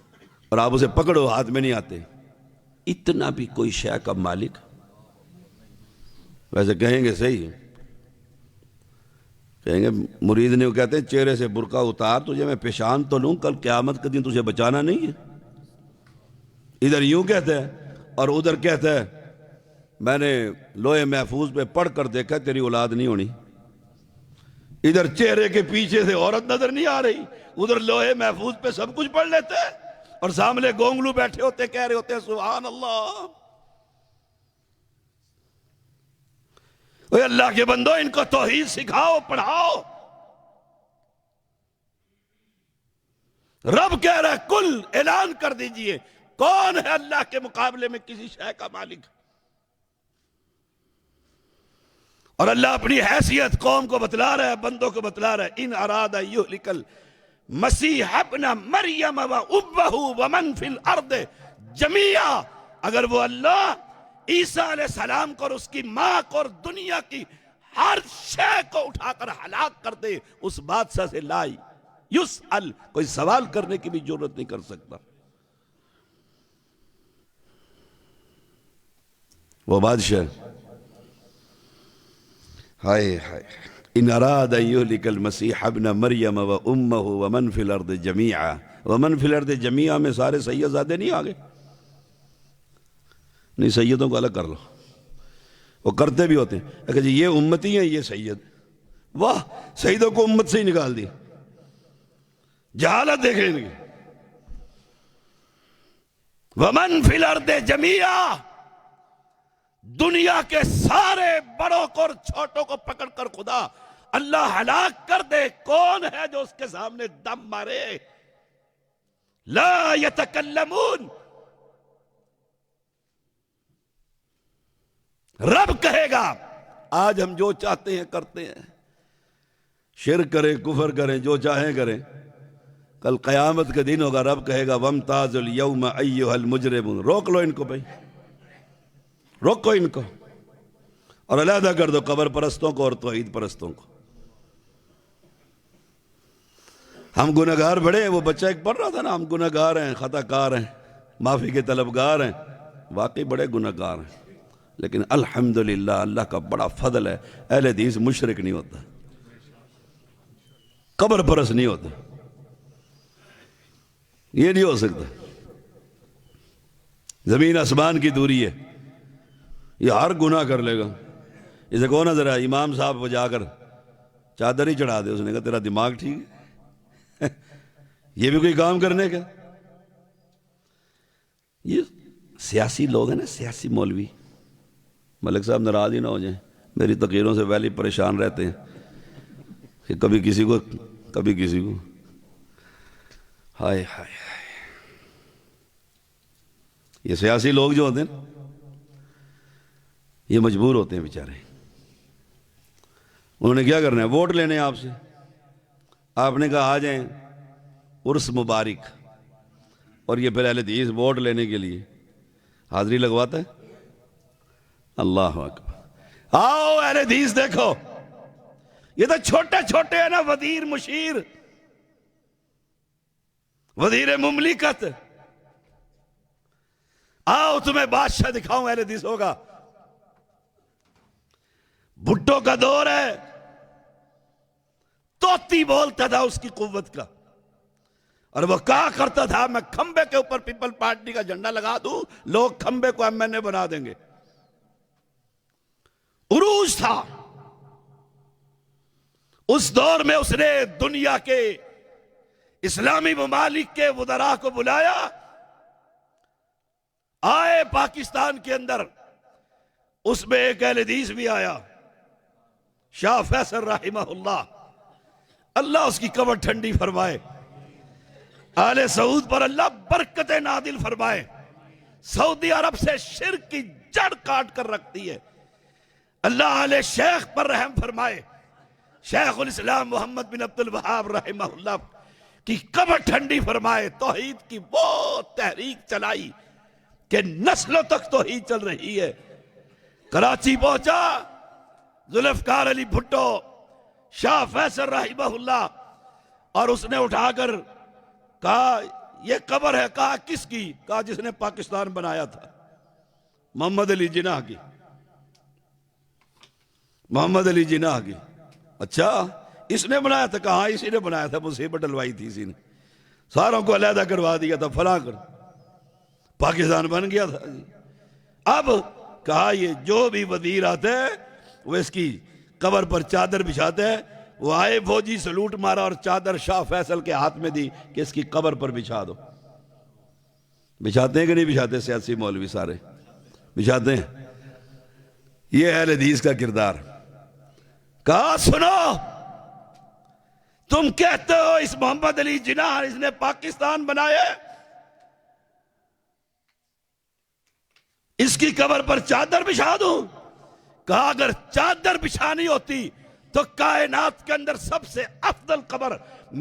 اور آپ اسے پکڑو ہاتھ میں نہیں آتے. اتنا بھی کوئی شے کا مالک؟ ویسے کہیں گے صحیح، کہیں گے مرید نے وہ کہتے ہیں چہرے سے برقع اتار، تجھے میں پیشان تو لوں، کل قیامت کے دن تجھے بچانا نہیں ہے. ادھر یوں کہتا ہے اور ادھر کہتا ہے میں نے لوہے محفوظ پہ پڑھ کر دیکھا تیری اولاد نہیں ہونی. ادھر چہرے کے پیچھے سے عورت نظر نہیں آ رہی، ادھر لوہے محفوظ پہ سب کچھ پڑھ لیتے ہیں اور سامنے گونگلو بیٹھے ہوتے کہہ رہے ہوتے ہیں سبحان اللہ. اے اللہ کے بندو، ان کو توحید سکھاؤ، پڑھاؤ. رب کہہ رہا ہے کل اعلان کر دیجئے کون ہے اللہ کے مقابلے میں کسی شے کا مالک. اور اللہ اپنی حیثیت قوم کو بتلا رہا ہے، بندوں کو بتلا رہا ہے. ان اراد یہلک المسیح ابن مریم و امہ ومن فی الارض جمیعا. اگر وہ اللہ عیسیٰ علیہ السلام کو اور اس کی ماں کو اور دنیا کی ہر شے کو اٹھا کر ہلاک کر دے، اس بادشاہ سے لا یسأل، کوئی سوال کرنے کی بھی جرت نہیں کر سکتا. وہ بادشاہ ہائے ہائے. ان اراد ان یہلک المسیح ابن مریم و امہ ومن فی الارض جمیعا. ومن فی الارض جمیعا میں سارے سید زادے نہیں آگے؟ نہیں، سیدوں کو الگ کر لو. وہ کرتے بھی ہوتے ہیں اگر جی یہ امتی ہیں یہ سید. واہ، سیدوں کو امت سے ہی نکال دی. جہالت دیکھیں گے. ومن فی الارض جمیعا، دنیا کے سارے بڑوں کو اور چھوٹوں کو پکڑ کر خدا اللہ ہلاک کر دے. کون ہے جو اس کے سامنے دم مارے؟ لا یتکلمون. رب کہے گا آج ہم جو چاہتے ہیں کرتے ہیں. شرک کریں، کفر کریں، جو چاہیں کریں، کل قیامت کے دن ہوگا، رب کہے گا وَامْتَازُوا الْيَوْمَ أَيُّهَا الْمُجْرِمُونَ، روک لو ان کو بھائی، روکو ان کو، اور علیحدہ کر دو قبر پرستوں کو اور توحید پرستوں کو۔ ہم گنہگار بڑے ہیں، وہ بچہ ایک پڑھ رہا تھا نا، ہم گنہگار ہیں، خطا کار ہیں، معافی کے طلبگار ہیں، واقعی بڑے گنہگار ہیں، لیکن الحمدللہ اللہ کا بڑا فضل ہے، اہل حدیث مشرک نہیں ہوتا، قبر پرست نہیں ہوتا، یہ نہیں ہو سکتا، زمین آسمان کی دوری ہے، یہ ہر گناہ کر لے گا۔ اسے کہو نا ذرا امام صاحب کو جا کر چادر ہی چڑھا دے، اس نے کہا تیرا دماغ ٹھیک ہے؟ یہ بھی کوئی کام کرنے کا؟ یہ سیاسی لوگ ہیں نا، سیاسی مولوی، ملک صاحب ناراض ہی نہ ہو جائیں، میری تقریروں سے ویلی پریشان رہتے ہیں کہ کبھی کسی کو کبھی کسی کو، ہائے ہائے، یہ سیاسی لوگ جو ہوتے ہیں یہ مجبور ہوتے ہیں بیچارے، انہوں نے کیا کرنا ہے؟ ووٹ لینے آپ سے، آپ نے کہا آ جائیں عرس مبارک، اور یہ پھر اہل حدیث ووٹ لینے کے لیے حاضری لگواتا ہے۔ اللہ اکبر، آؤ اہل حدیث دیکھو، یہ تو چھوٹے چھوٹے ہیں نا، وزیر مشیر، وزیر مملکت، آؤ تمہیں بادشاہ دکھاؤں اہل حدیث ہوگا۔ بھٹو کا دور ہے، توتی بولتا تھا اس کی قوت کا، اور وہ کہا کرتا تھا میں کھمبے کے اوپر پیپل پارٹی کا جھنڈا لگا دوں، لوگ کھمبے کو MNA بنا دیں گے، عروج تھا اس دور میں۔ اس نے دنیا کے اسلامی ممالک کے وزراء کو بلایا، آئے پاکستان کے اندر، اس میں ایک اہل حدیث بھی آیا، شاہ فیصل رحمہ اللہ، اللہ اس کی قبر ٹھنڈی فرمائے، آل سعود پر اللہ برکت نازل فرمائے، سعودی عرب سے شرک کی جڑ کاٹ کر رکھتی ہے، اللہ آل شیخ پر رحم فرمائے، شیخ الاسلام محمد بن عبد الوہاب رحمہ اللہ کی قبر ٹھنڈی فرمائے۔ توحید کی وہ تحریک چلائی کہ نسلوں تک توحید چل رہی ہے۔ کراچی پہنچا ذوالفقار علی بھٹو، شاہ فیصل رحمہ اللہ، اور اس نے اٹھا کر کہا یہ قبر ہے، کہا کس کی؟ کہا جس نے پاکستان بنایا تھا، محمد علی جناح کی، محمد علی جناح کی۔ اچھا اس نے بنایا تھا؟ کہا اسی نے بنایا تھا، مصیبت ڈلوائی تھی اسی نے، ساروں کو علیحدہ کروا دیا تھا، فلاں کر، پاکستان بن گیا تھا جی۔ اب کہا یہ جو بھی وزیر آتے ہیں وہ اس کی قبر پر چادر بچھاتے ہیں، وہ آئے فوجی سلوٹ مارا اور چادر شاہ فیصل کے ہاتھ میں دی کہ اس کی قبر پر بچھا دو۔ بچھاتے ہیں کہ نہیں بچھاتے؟ سیاسی مولوی سارے بچھاتے ہیں۔ یہ اہل حدیث کا کردار۔ کہا سنو، تم کہتے ہو اس محمد علی جناح اس نے پاکستان بنایا، اس کی قبر پر چادر بچھا دوں؟ کہا اگر چادر بچھانی ہوتی تو کائنات کے اندر سب سے افضل قبر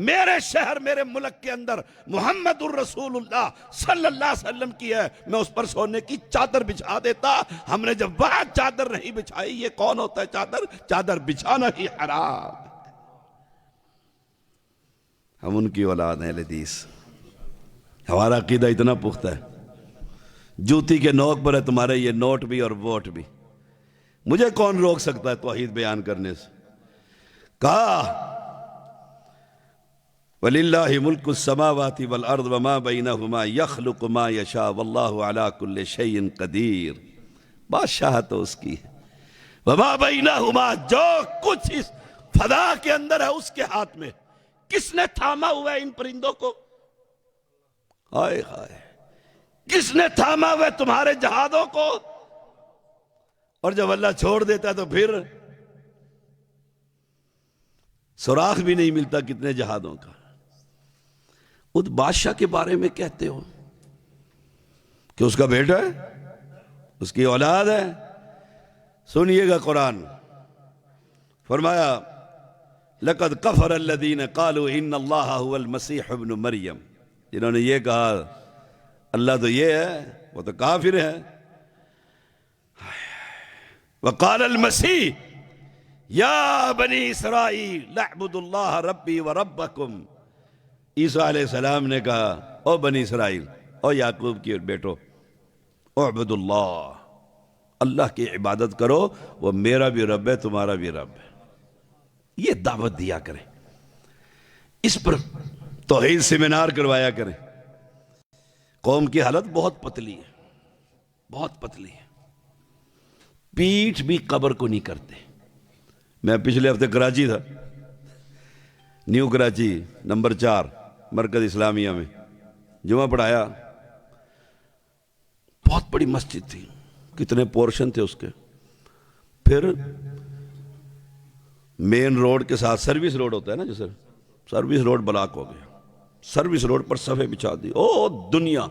میرے شہر میرے ملک کے اندر محمد الرسول اللہ صلی اللہ علیہ وسلم کی ہے، میں اس پر سونے کی چادر بچھا دیتا۔ ہم نے جب وہاں چادر نہیں بچھائی، یہ کون ہوتا ہے چادر؟ چادر بچھانا ہی حرام۔ ہم ان کی اولاد ہیں اہل حدیث، ہمارا عقیدہ اتنا پختہ ہے، جوتی کے نوک پر ہے تمہارے یہ نوٹ بھی اور ووٹ بھی، مجھے کون روک سکتا ہے توحید بیان کرنے سے؟ کہا وَلِلَّهِ مُلْكُ السَّمَاوَاتِ وَالْأَرْضِ وَمَا بَيْنَهُمَا يَخْلُقُ مَا يَشَاءُ وَاللَّهُ عَلَى كُلِّ شَيْءٍ قَدِيرٌ۔ بادشاہت تو اس کی ہے، وَمَا بَيْنَهُمَا، جو کچھ اس فضا کے اندر ہے اس کے ہاتھ میں۔ کس نے تھاما ہوا ہے ان پرندوں کو؟ ہائے ہائے، کس نے تھاما ہوا ہے تمہارے جہازوں کو؟ اور جب اللہ چھوڑ دیتا ہے تو پھر سراغ بھی نہیں ملتا کتنے جہازوں کا۔ اس بادشاہ کے بارے میں کہتے ہو کہ اس کا بیٹا ہے، اس کی اولاد ہے۔ سنیے گا قرآن، فرمایا لقد کفر الذین قالوا ان اللہ هو المسیح ابن مریم، جنہوں نے یہ کہا اللہ تو یہ ہے، وہ تو کافر ہے۔ وقال المسیح یا بنی اسرائیل اعبدوا اللہ ربی وربکم، عیسیٰ علیہ السلام نے کہا او بنی اسرائیل، او یعقوب کی بیٹو، اعبدوا اللہ، اللہ کی عبادت کرو، وہ میرا بھی رب ہے تمہارا بھی رب ہے۔ یہ دعوت دیا کریں، اس پر توحید سیمینار کروایا کریں۔ قوم کی حالت بہت پتلی ہے، بہت پتلی ہے، پیٹھ بھی قبر کو نہیں کرتے۔ میں پچھلے ہفتے کراچی تھا، نیو کراچی نمبر 4 مرکز اسلامیہ میں جمعہ پڑھایا، بہت بڑی مسجد تھی، کتنے پورشن تھے اس کے، پھر مین روڈ کے ساتھ سروس روڈ ہوتا ہے نا جیسے، سروس روڈ بلاک ہو گیا، سروس روڈ پر صفحے بچھا دی، او دنیا۔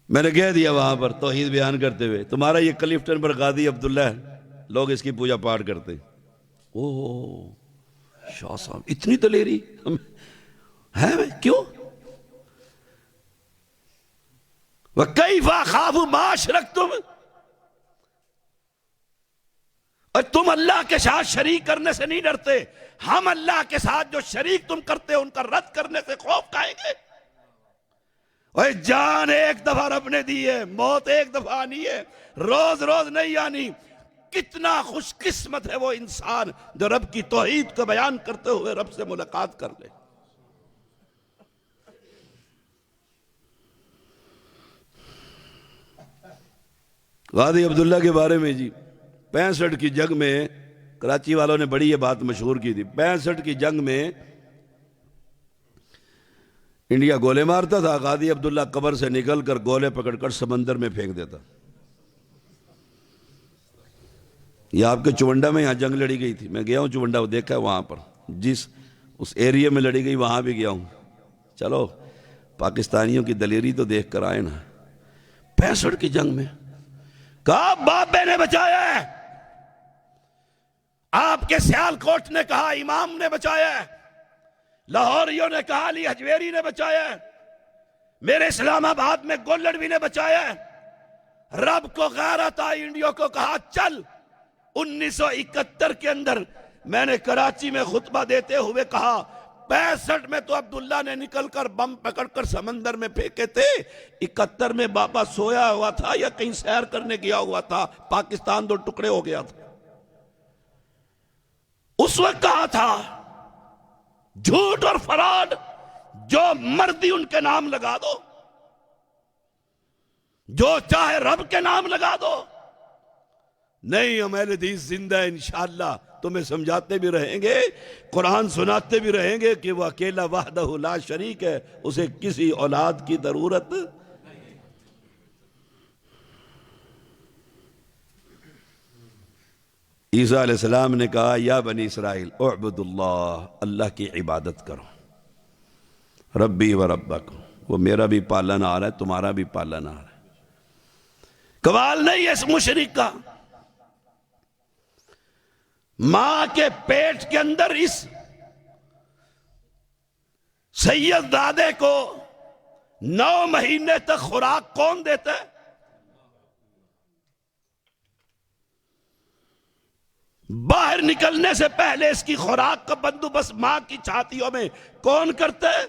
میں نے کہہ دیا وہاں پر توحید بیان کرتے ہوئے، تمہارا یہ کلفٹن پر قاضی عبداللہ ہے، لوگ اس کی پوجا پاٹ کرتے۔ او شاہ صاحب اتنی دلیری ہے، کیوں؟ وَكَيْفَ أَخَافُ مَا أَشْرَكْتُمْ، اور تم اللہ کے ساتھ شریک کرنے سے نہیں ڈرتے، ہم اللہ کے ساتھ جو شریک تم کرتے ان کا رد کرنے سے خوف کھائیں گے؟ اور جان ایک دفعہ رب نے دی ہے، موت ایک دفعہ آنی ہے، روز روز نہیں آنی۔ کتنا خوش قسمت ہے وہ انسان جو رب کی توحید کو بیان کرتے ہوئے رب سے ملاقات کر لے۔ غازی عبداللہ کے بارے میں جی 65 کی جنگ میں، کراچی والوں نے بڑی یہ بات مشہور کی تھی، 65 کی جنگ میں انڈیا گولے مارتا تھا، غازی عبداللہ قبر سے نکل کر گولے پکڑ کر سمندر میں پھینک دیتا۔ یہ آپ کے چونڈا میں یہاں جنگ لڑی گئی تھی، میں گیا ہوں چونڈا، وہ دیکھا ہے وہاں پر، جس اس ایریے میں لڑی گئی وہاں بھی گیا ہوں۔ چلو پاکستانیوں کی دلیری تو دیکھ کر آئے نا۔ 65 کی جنگ میں کہا بابے نے بچایا ہے، آپ کے سیالکوٹ نے کہا امام نے بچایا ہے، لاہوریوں نے کہا علی حجویری نے بچایا ہے، میرے اسلام آباد میں گولڑوی نے بچایا ہے۔ رب کو غیرت آئی، انڈیا کو کہا چل۔ 1971 کے اندر میں نے کراچی میں خطبہ دیتے ہوئے کہا 65 میں تو عبداللہ نے نکل کر بم پکڑ کر سمندر میں پھینکے تھے، 71 میں بابا سویا ہوا تھا یا کہیں سیر کرنے گیا ہوا تھا، پاکستان 2 ٹکڑے ہو گیا تھا۔ اس وقت کہا تھا جھوٹ اور فراڈ جو مردی ان کے نام لگا دو، جو چاہے رب کے نام لگا دو۔ نہیں، ہم اہل حدیث زندہ ہے انشاءاللہ، تمہیں سمجھاتے بھی رہیں گے، قرآن سناتے بھی رہیں گے کہ وہ اکیلا وحدہ لا شریک ہے، اسے کسی اولاد کی ضرورت۔ عیسیٰ علیہ السلام نے کہا یا بنی اسرائیل اعبدوا اللہ، اللہ کی عبادت کرو، ربی و ربکم، وہ میرا بھی پالن آ رہا ہے تمہارا بھی پالن آ رہا ہے۔ کمال نہیں ہے اس مشرک کا، ماں کے پیٹ کے اندر اس سید دادے کو 9 مہینے تک خوراک کون دیتا ہے؟ باہر نکلنے سے پہلے اس کی خوراک کا بندوبست ماں کی چھاتیوں میں کون کرتا ہے؟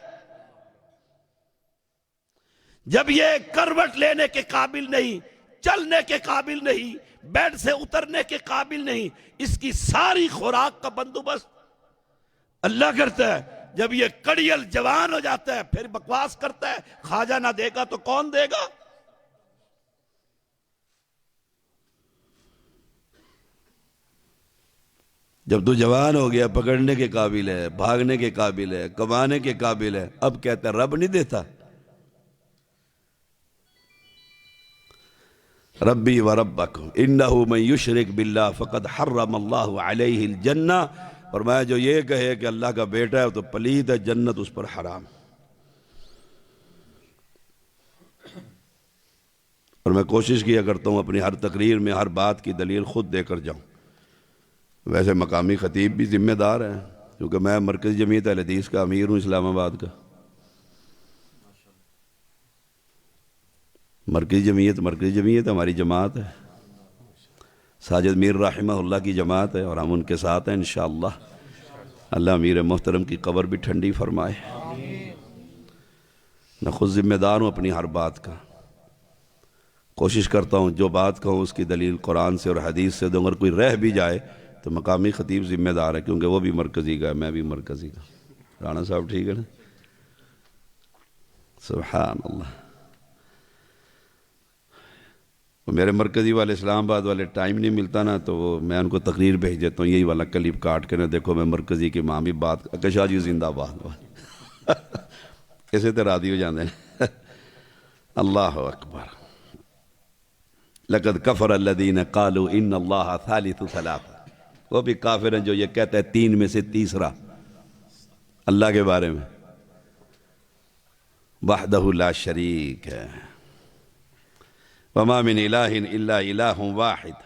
جب یہ کروٹ لینے کے قابل نہیں، چلنے کے قابل نہیں، بیڈ سے اترنے کے قابل نہیں، اس کی ساری خوراک کا بندوبست اللہ کرتا ہے۔ جب یہ کڑیل جوان ہو جاتا ہے پھر بکواس کرتا ہے خواجہ نہ دے گا تو کون دے گا؟ جب تو جوان ہو گیا، پکڑنے کے قابل ہے، بھاگنے کے قابل ہے، کمانے کے قابل ہے، اب کہتا ہے رب نہیں دیتا۔ ربی و ربکم انہو من یشرک باللہ فقد حرم اللہ علیہ الجنہ، فرمایا جو یہ کہے کہ اللہ کا بیٹا ہے تو پلید ہے، جنت اس پر حرام۔ اور میں کوشش کیا کرتا ہوں اپنی ہر تقریر میں ہر بات کی دلیل خود دے کر جاؤں۔ ویسے مقامی خطیب بھی ذمہ دار ہیں، کیونکہ میں مرکزی جمعیت اہل حدیث کا امیر ہوں اسلام آباد کا۔ مرکزی جمعیت ہماری جماعت ہے، ساجد میر رحمہ اللہ کی جماعت ہے، اور ہم ان کے ساتھ ہیں انشاءاللہ۔ اللہ امیر محترم کی قبر بھی ٹھنڈی فرمائے۔ میں خود ذمہ دار ہوں اپنی ہر بات کا، کوشش کرتا ہوں جو بات کہوں اس کی دلیل قرآن سے اور حدیث سے دوں، اگر کوئی رہ بھی جائے تو مقامی خطیب ذمہ دار ہے، کیونکہ وہ بھی مرکزی کا ہے، میں بھی مرکزی کا۔ رانا صاحب ٹھیک ہے نا؟ سبحان اللہ۔ میرے مرکزی والے اسلام آباد والے ٹائم نہیں ملتا نا، تو میں ان کو تقریر بھیج دیتا ہوں، یہی والا کلپ کاٹ کے نا، دیکھو میں مرکزی کی امامی بات اکشا جی زندہ باد اسے تو راضی ہو جاندے ہیں۔ اللہ اکبر۔ لقد کفر الذین قالوا ان اللہ ثالث ثلاثہ، وہ بھی کافر ہیں جو یہ کہتا ہے تین میں سے تیسرا اللہ کے بارے میں، وحدہ لا شریک ہے، وما من الہ الا الہ واحد۔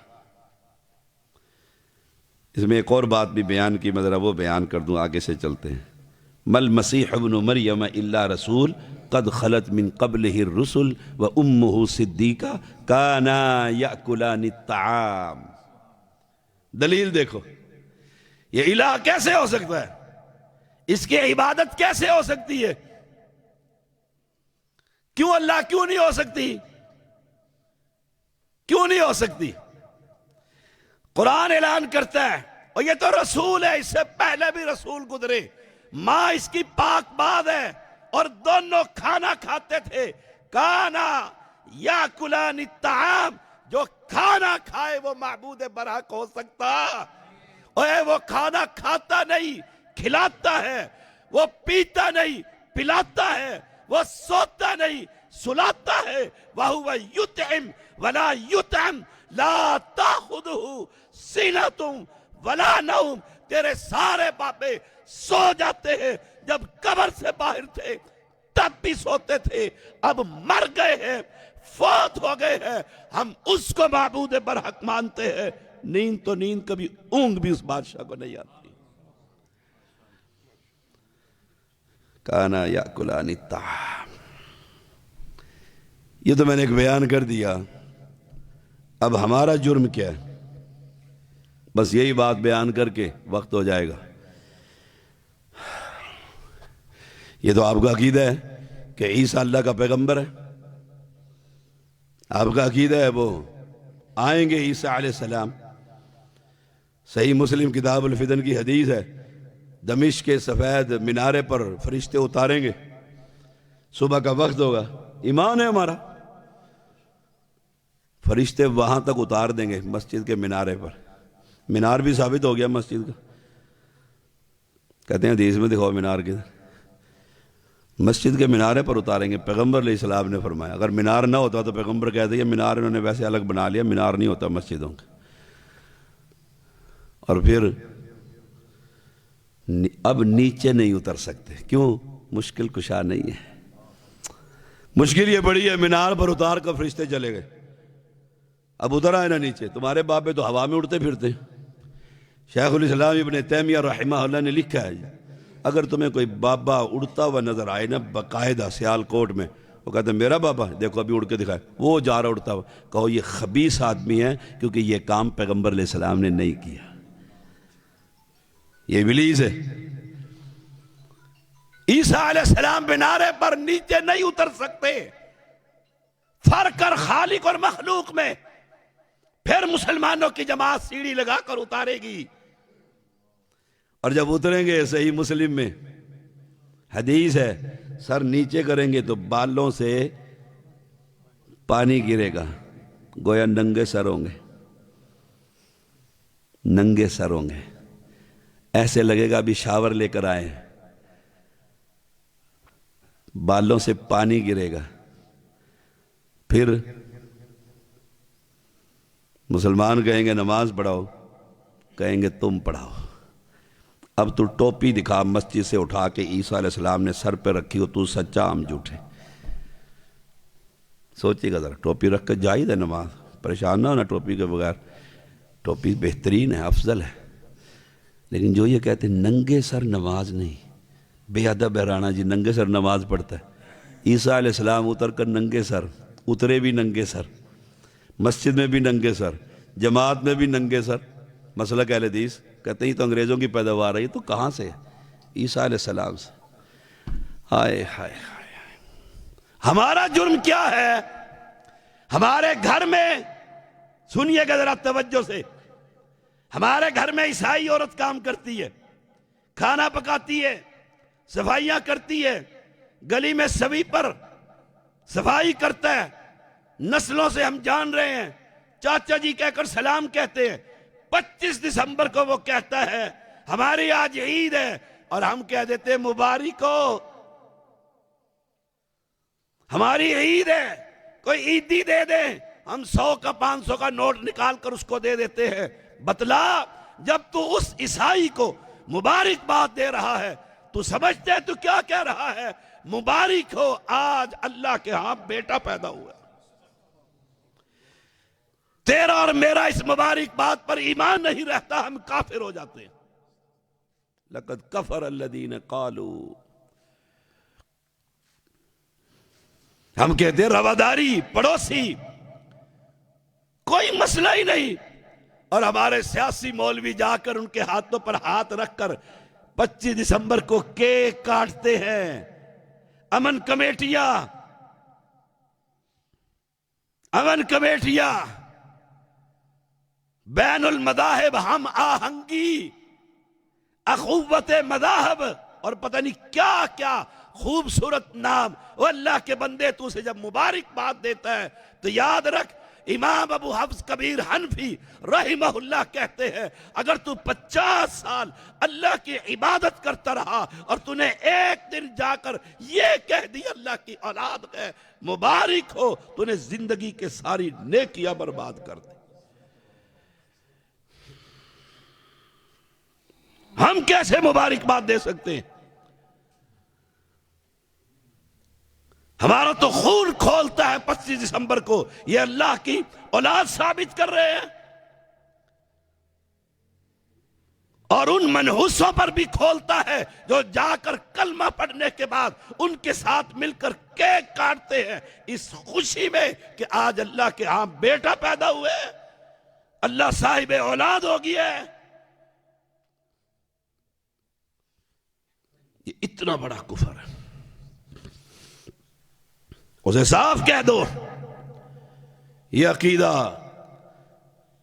اس میں ایک اور بات بھی بیان کی، میں ذرا وہ بیان کر دوں، آگے سے چلتے ہیں۔ مل مسیح ابن مریم الا رسول قد خلت من قبلہ الرسل وامہ صدیقہ کانا یاکلان الطعام۔ دلیل دیکھو، یہ الہ کیسے ہو سکتا ہے؟ اس کی عبادت کیسے ہو سکتی ہے؟ کیوں اللہ کیوں نہیں ہو سکتی؟ کیوں نہیں ہو سکتی؟ قرآن اعلان کرتا ہے، اور یہ تو رسول ہے، اس سے پہلے بھی رسول گزرے، ماں اس کی پاک باد ہے، اور دونوں کھانا کھاتے تھے۔ کانا یاکلان الطعام، جو کھانا کھائے وہ معبود برحق ہو سکتا؟ اوے وہ کھانا کھاتا نہیں، کھلاتا ہے، وہ پیتا نہیں، پلاتا ہے، وہ سوتا نہیں، سلاتا ہے۔ وَهُوَ يُطْعِمُ وَلَا يُطْعَمُ لَا تَأْخُذُهُ سِنَةٌ وَلَا نَوْمٌ۔ تیرے سارے باپے سو جاتے ہیں، جب قبر سے باہر تھے تب بھی سوتے تھے، اب مر گئے ہیں، فوت ہو گئے ہیں، ہم اس کو معبود برحق مانتے ہیں۔ نیند تو نیند، کبھی اونگ بھی اس بادشاہ کو نہیں آتی۔ کانا یاکلان الطعام، یہ تو میں نے ایک بیان کر دیا۔ اب ہمارا جرم کیا ہے؟ بس یہی بات بیان کر کے وقت ہو جائے گا۔ یہ تو آپ کا عقیدہ ہے کہ عیسیٰ اللہ کا پیغمبر ہے، آپ کا عقیدہ ہے وہ آئیں گے عیسیٰ علیہ السلام۔ صحیح مسلم کتاب الفتن کی حدیث ہے، دمشق کے سفید مینارے پر فرشتے اتاریں گے، صبح کا وقت ہوگا، ایمان ہے ہمارا، فرشتے وہاں تک اتار دیں گے مسجد کے مینارے پر۔ مینار بھی ثابت ہو گیا مسجد کا، کہتے ہیں حدیث میں دکھاؤ مینار کدھر؟ مسجد کے مینارے پر اتاریں گے۔ پیغمبر علیہ السلام نے فرمایا اگر مینار نہ ہوتا تو پیغمبر کہتے ہیں یہ مینار انہوں نے ویسے الگ بنا لیا، مینار نہیں ہوتا مسجدوں کا۔ اور پھر اب نیچے نہیں اتر سکتے، کیوں؟ مشکل کشا نہیں ہے، مشکل یہ بڑی ہے، مینار پر اتار کر فرشتے چلے گئے، اب اتر آئے نا نیچے۔ تمہارے باپے تو ہوا میں اڑتے پھرتے ہیں۔ شیخ الاسلام ابن تیمیہ رحمہ اللہ نے لکھا ہے، اگر تمہیں کوئی بابا اڑتا ہوا نظر آئے نا باقاعدہ سیال کوٹ میں، وہ کہتے ہیں میرا بابا دیکھو ابھی اڑ کے دکھائے، وہ جا رہا اڑتا ہوا، کہو یہ خبیث آدمی ہے، کیونکہ یہ کام پیغمبر علیہ السلام نے نہیں کیا، یہ ابلیس ہے۔ عیسیٰ علیہ السلام مینارے پر نیچے نہیں اتر سکتے، فرق کر خالق اور مخلوق میں۔ پھر مسلمانوں کی جماعت سیڑھی لگا کر اتارے گی، اور جب اتریں گے صحیح مسلم میں حدیث ہے، سر نیچے کریں گے تو بالوں سے پانی گرے گا، گویا ننگے سر ہوں گے، ننگے سر ہوں گے، ایسے لگے گا ابھی شاور لے کر آئے، بالوں سے پانی گرے گا۔ پھر مسلمان کہیں گے نماز پڑھاؤ، کہیں گے تم پڑھاؤ۔ اب تو ٹوپی دکھا مسجد سے اٹھا کے عیسیٰ علیہ السلام نے سر پہ رکھی ہو، تو سچا ہم جھوٹے۔ سوچیے گا ذرا، ٹوپی رکھ کے جائز ہے نماز، پریشان نہ ہونا ٹوپی کے بغیر، ٹوپی بہترین ہے، افضل ہے، لیکن جو یہ کہتے ہیں ننگے سر نماز نہیں، بے ادب ہے رانا جی، ننگے سر نماز پڑھتا ہے۔ عیسیٰ علیہ السلام اتر کر ننگے سر اترے، بھی ننگے سر، مسجد میں بھی ننگے سر، جماعت میں بھی ننگے سر۔ مسلک اہل حدیث کہتے ہیں یہ تو انگریزوں کی پیداوار ہے، یہ تو کہاں سے ہے؟ عیسیٰ علیہ السلام سے۔ ہائے ہائے ہائے، ہمارا جرم کیا ہے؟ ہمارے گھر میں، سنیے گا ذرا توجہ سے، ہمارے گھر میں عیسائی عورت کام کرتی ہے، کھانا پکاتی ہے، صفائیاں کرتی ہے، گلی میں سویپر صفائی کرتا ہے، نسلوں سے ہم جان رہے ہیں، چاچا جی کہہ کر سلام کہتے ہیں۔ 25 دسمبر کو وہ کہتا ہے ہماری آج عید ہے، اور ہم کہہ دیتے مبارک ہو، ہماری عید ہے، کوئی عیدی دے دیں، ہم 100 کا 500 کا نوٹ نکال کر اس کو دے دیتے ہیں۔ بتلا، جب تو اس عیسائی کو مبارکباد دے رہا ہے تو سمجھتے ہے تو کیا کہہ رہا ہے؟ مبارک ہو، آج اللہ کے ہاں بیٹا پیدا ہوا۔ تیرا اور میرا اس مبارک بات پر ایمان نہیں رہتا، ہم کافر ہو جاتے ہیں۔ لَقَدْ كَفَرَ الَّذِينَ قَالُوا، ہم کہتے ہیں رواداری، پڑوسی، کوئی مسئلہ ہی نہیں، اور ہمارے سیاسی مولوی جا کر ان کے ہاتھوں پر ہاتھ رکھ کر 25 دسمبر کو کیک کاٹتے ہیں۔ امن کمیٹیاں، بین المذاہب ہم آہنگی، اخوت مذاہب، اور پتہ نہیں کیا کیا خوبصورت نام۔ وہ اللہ کے بندے، تو اسے جب مبارکباد دیتا ہے تو یاد رکھ، امام ابو حفص کبیر حنفی رحمہ اللہ کہتے ہیں اگر تو 50 سال اللہ کی عبادت کرتا رہا اور تو نے ایک دن جا کر یہ کہہ دی اللہ کی اولاد ہے مبارک ہو، تو نے زندگی کے ساری نیکیاں برباد کر دی۔ ہم کیسے مبارکباد دے سکتے ہیں؟ ہمارا تو خون کھولتا ہے 25 دسمبر کو، یہ اللہ کی اولاد ثابت کر رہے ہیں، اور ان منحوسوں پر بھی کھولتا ہے جو جا کر کلمہ پڑھنے کے بعد ان کے ساتھ مل کر کیک کاٹتے ہیں اس خوشی میں کہ آج اللہ کے ہاں بیٹا پیدا ہوئے، اللہ صاحب اولاد ہو گیا ہے۔ یہ اتنا بڑا کفر ہے، اسے صاف کہہ دو یہ عقیدہ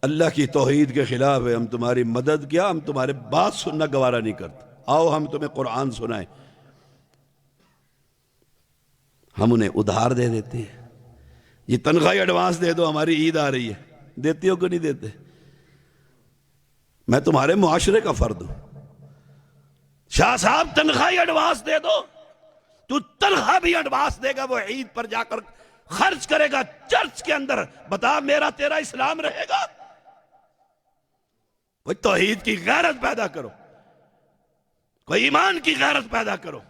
اللہ کی توحید کے خلاف ہے، ہم تمہاری مدد کیا، ہم تمہارے بات سننا گوارا نہیں کرتے، آؤ ہم تمہیں قرآن سنائیں۔ ہم انہیں ادھار دے دیتے ہیں، یہ تنخواہ ایڈوانس دے دو، ہماری عید آ رہی ہے، دیتی ہو کہ نہیں دیتے؟ میں تمہارے معاشرے کا فرد ہوں، شاہ صاحب تنخواہ ایڈوانس دے دو، تو تنخواہ بھی ایڈوانس دے گا، وہ عید پر جا کر خرچ کرے گا چرچ کے اندر، بتا میرا تیرا اسلام رہے گا؟ کوئی توحید کی غیرت پیدا کرو، کوئی ایمان کی غیرت پیدا کرو۔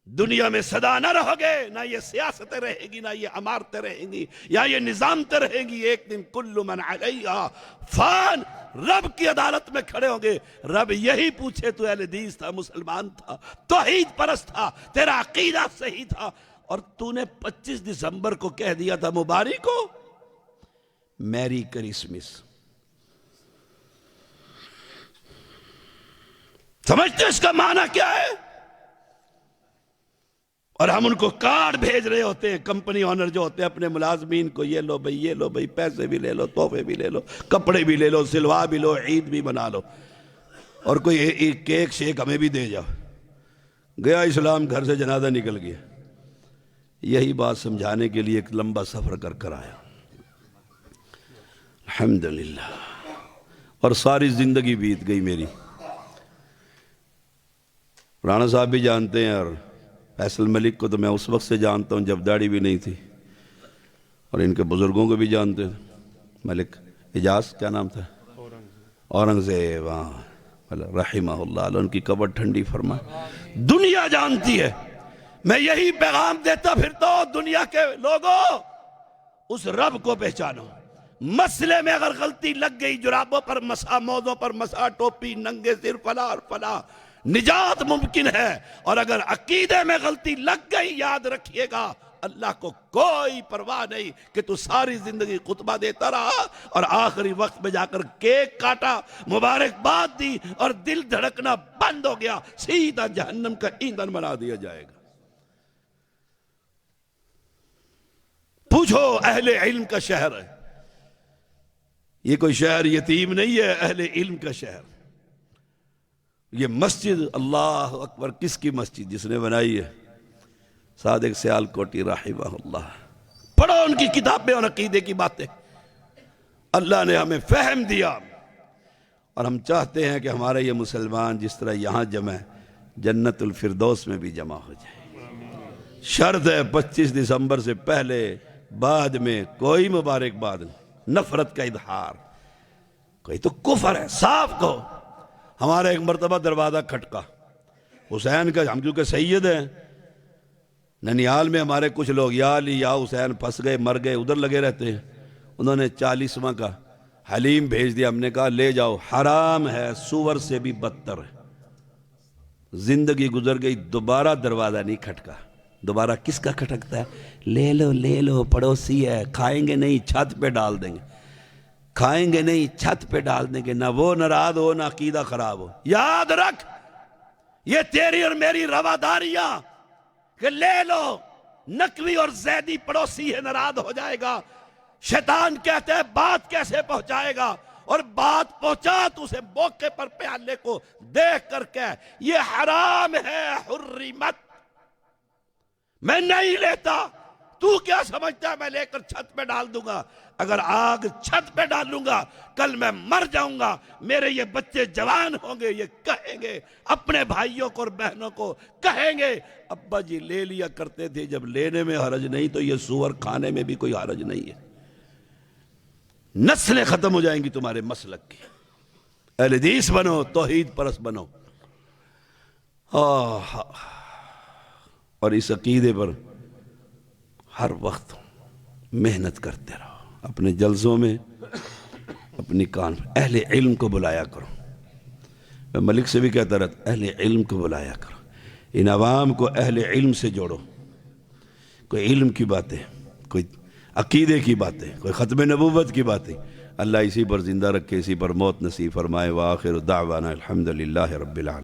دنیا میں سدا نہ رہو گے، نہ یہ سیاستیں رہے گی، نہ یہ عمارتیں رہیں گی، یا یہ نظامتیں رہیں گی، ایک دن کل من علیہا فان، رب کی عدالت میں کھڑے ہوں گے، رب یہی پوچھے تو اہل حدیث تھا، مسلمان تھا، توحید پرست تھا، تیرا عقیدہ صحیح تھا، اور تو نے 25 دسمبر کو کہہ دیا تھا مبارک ہو، میری کرسمس۔ سمجھتے اس کا معنی کیا ہے؟ اور ہم ان کو کارڈ بھیج رہے ہوتے ہیں، کمپنی آنر جو ہوتے ہیں اپنے ملازمین کو، یہ لو بھئی، یہ لو بھئی، پیسے بھی لے لو، تحفے بھی لے لو، کپڑے بھی لے لو، سلوا بھی لو، عید بھی بنا لو، اور کوئی ایک کیک شیک ہمیں بھی دے جاؤ۔ گیا اسلام، گھر سے جنازہ نکل گیا۔ یہی بات سمجھانے کے لیے ایک لمبا سفر کر کر آیا، الحمدللہ، اور ساری زندگی بیت گئی میری۔ رانا صاحب بھی جانتے ہیں، اور فیصل ملک کو تو میں اس وقت سے جانتا ہوں جب داڑھی بھی نہیں تھی، اور ان کے بزرگوں کو بھی جانتے تھے، ملک اجاز کیا نام تھا، اورنگزیب، رحمہ اللہ، ان کی قبر ٹھنڈی فرمائے۔ دنیا جانتی ہے، میں یہی پیغام دیتا پھرتا ہوں، دنیا کے لوگوں اس رب کو پہچانو، مسئلے میں اگر غلطی لگ گئی، جرابوں پر مسا، موزوں پر مسا، ٹوپی، ننگے سر، فلاں اور فلاں، نجات ممکن ہے۔ اور اگر عقیدے میں غلطی لگ گئی، یاد رکھیے گا اللہ کو کوئی پرواہ نہیں کہ تو ساری زندگی خطبہ دیتا رہا اور آخری وقت میں جا کر کیک کاٹا، مبارکباد دی اور دل دھڑکنا بند ہو گیا، سیدھا جہنم کا ایندھن بنا دیا جائے گا۔ پوچھو، اہل علم کا شہر ہے یہ، کوئی شہر یتیم نہیں ہے، اہل علم کا شہر۔ یہ مسجد، اللہ اکبر، کس کی مسجد؟ جس نے بنائی ہے صادق سیالکوٹی رحمہ اللہ۔ پڑھو ان کی کتابیں اور عقیدے کی باتیں۔ اللہ نے ہمیں فہم دیا، اور ہم چاہتے ہیں کہ ہمارے یہ مسلمان جس طرح یہاں جمع ہے، جنت الفردوس میں بھی جمع ہو جائے۔ شرط ہے 25 دسمبر سے پہلے بعد میں کوئی مبارکباد نہیں، نفرت کا اظہار، کوئی تو کفر ہے، صاف کہو۔ ہمارا ایک مرتبہ دروازہ کھٹکا، حسین کا، ہم کیونکہ سید ہیں، ننیال میں ہمارے کچھ لوگ یا علی یا حسین پھنس گئے، مر گئے، ادھر لگے رہتے ہیں۔ انہوں نے 40واں کا حلیم بھیج دیا، ہم نے کہا لے جاؤ، حرام ہے، سور سے بھی بدتر ہے۔ زندگی گزر گئی، دوبارہ دروازہ نہیں کھٹکا۔ دوبارہ کس کا کھٹکتا ہے؟ لے لو پڑوسی ہے، کھائیں گے نہیں، چھت پہ ڈال دیں گے، کھائیں گے نہیں، چھت پہ ڈال دیں گے، نہ وہ ناراض ہو نہ عقیدہ خراب ہو۔ یاد رکھ، یہ تیری اور میری رواداریاں کہ لے لو، نقوی اور زیدی پڑوسی ہے، ناراض ہو جائے گا۔ شیطان کہتے ہیں بات کیسے پہنچائے گا، اور بات پہنچا تو اسے موقع پر پیالے کو دیکھ کر کے یہ حرام ہے، حرمت، میں نہیں لیتا، تو کیا سمجھتا ہے میں لے کر چھت پہ ڈال دوں گا؟ اگر آگ چھت پہ ڈالوں گا کل میں مر جاؤں گا، میرے یہ بچے جوان ہوں گے، یہ کہیں گے اپنے بھائیوں کو اور بہنوں کو، کہیں گے ابا جی لے لیا کرتے تھے، جب لینے میں حرج نہیں تو یہ سور کھانے میں بھی کوئی حرج نہیں ہے۔ نسلیں ختم ہو جائیں گی تمہارے مسلک کی۔ اہل حدیث بنو، توحید پرست بنو، اور اس عقیدے پر ہر وقت محنت کرتے رہو، اپنے جلسوں میں، اپنی کان میں اہل علم کو بلایا کرو۔ میں ملک سے بھی کہتا رہتا، اہل علم کو بلایا کرو، ان عوام کو اہل علم سے جوڑو، کوئی علم کی باتیں، کوئی عقیدے کی باتیں، کوئی ختم نبوت کی باتیں۔ اللہ اسی پر زندہ رکھے، اسی پر موت نصیب فرمائے۔ وآخر دعوانا الحمدللہ رب العالمین۔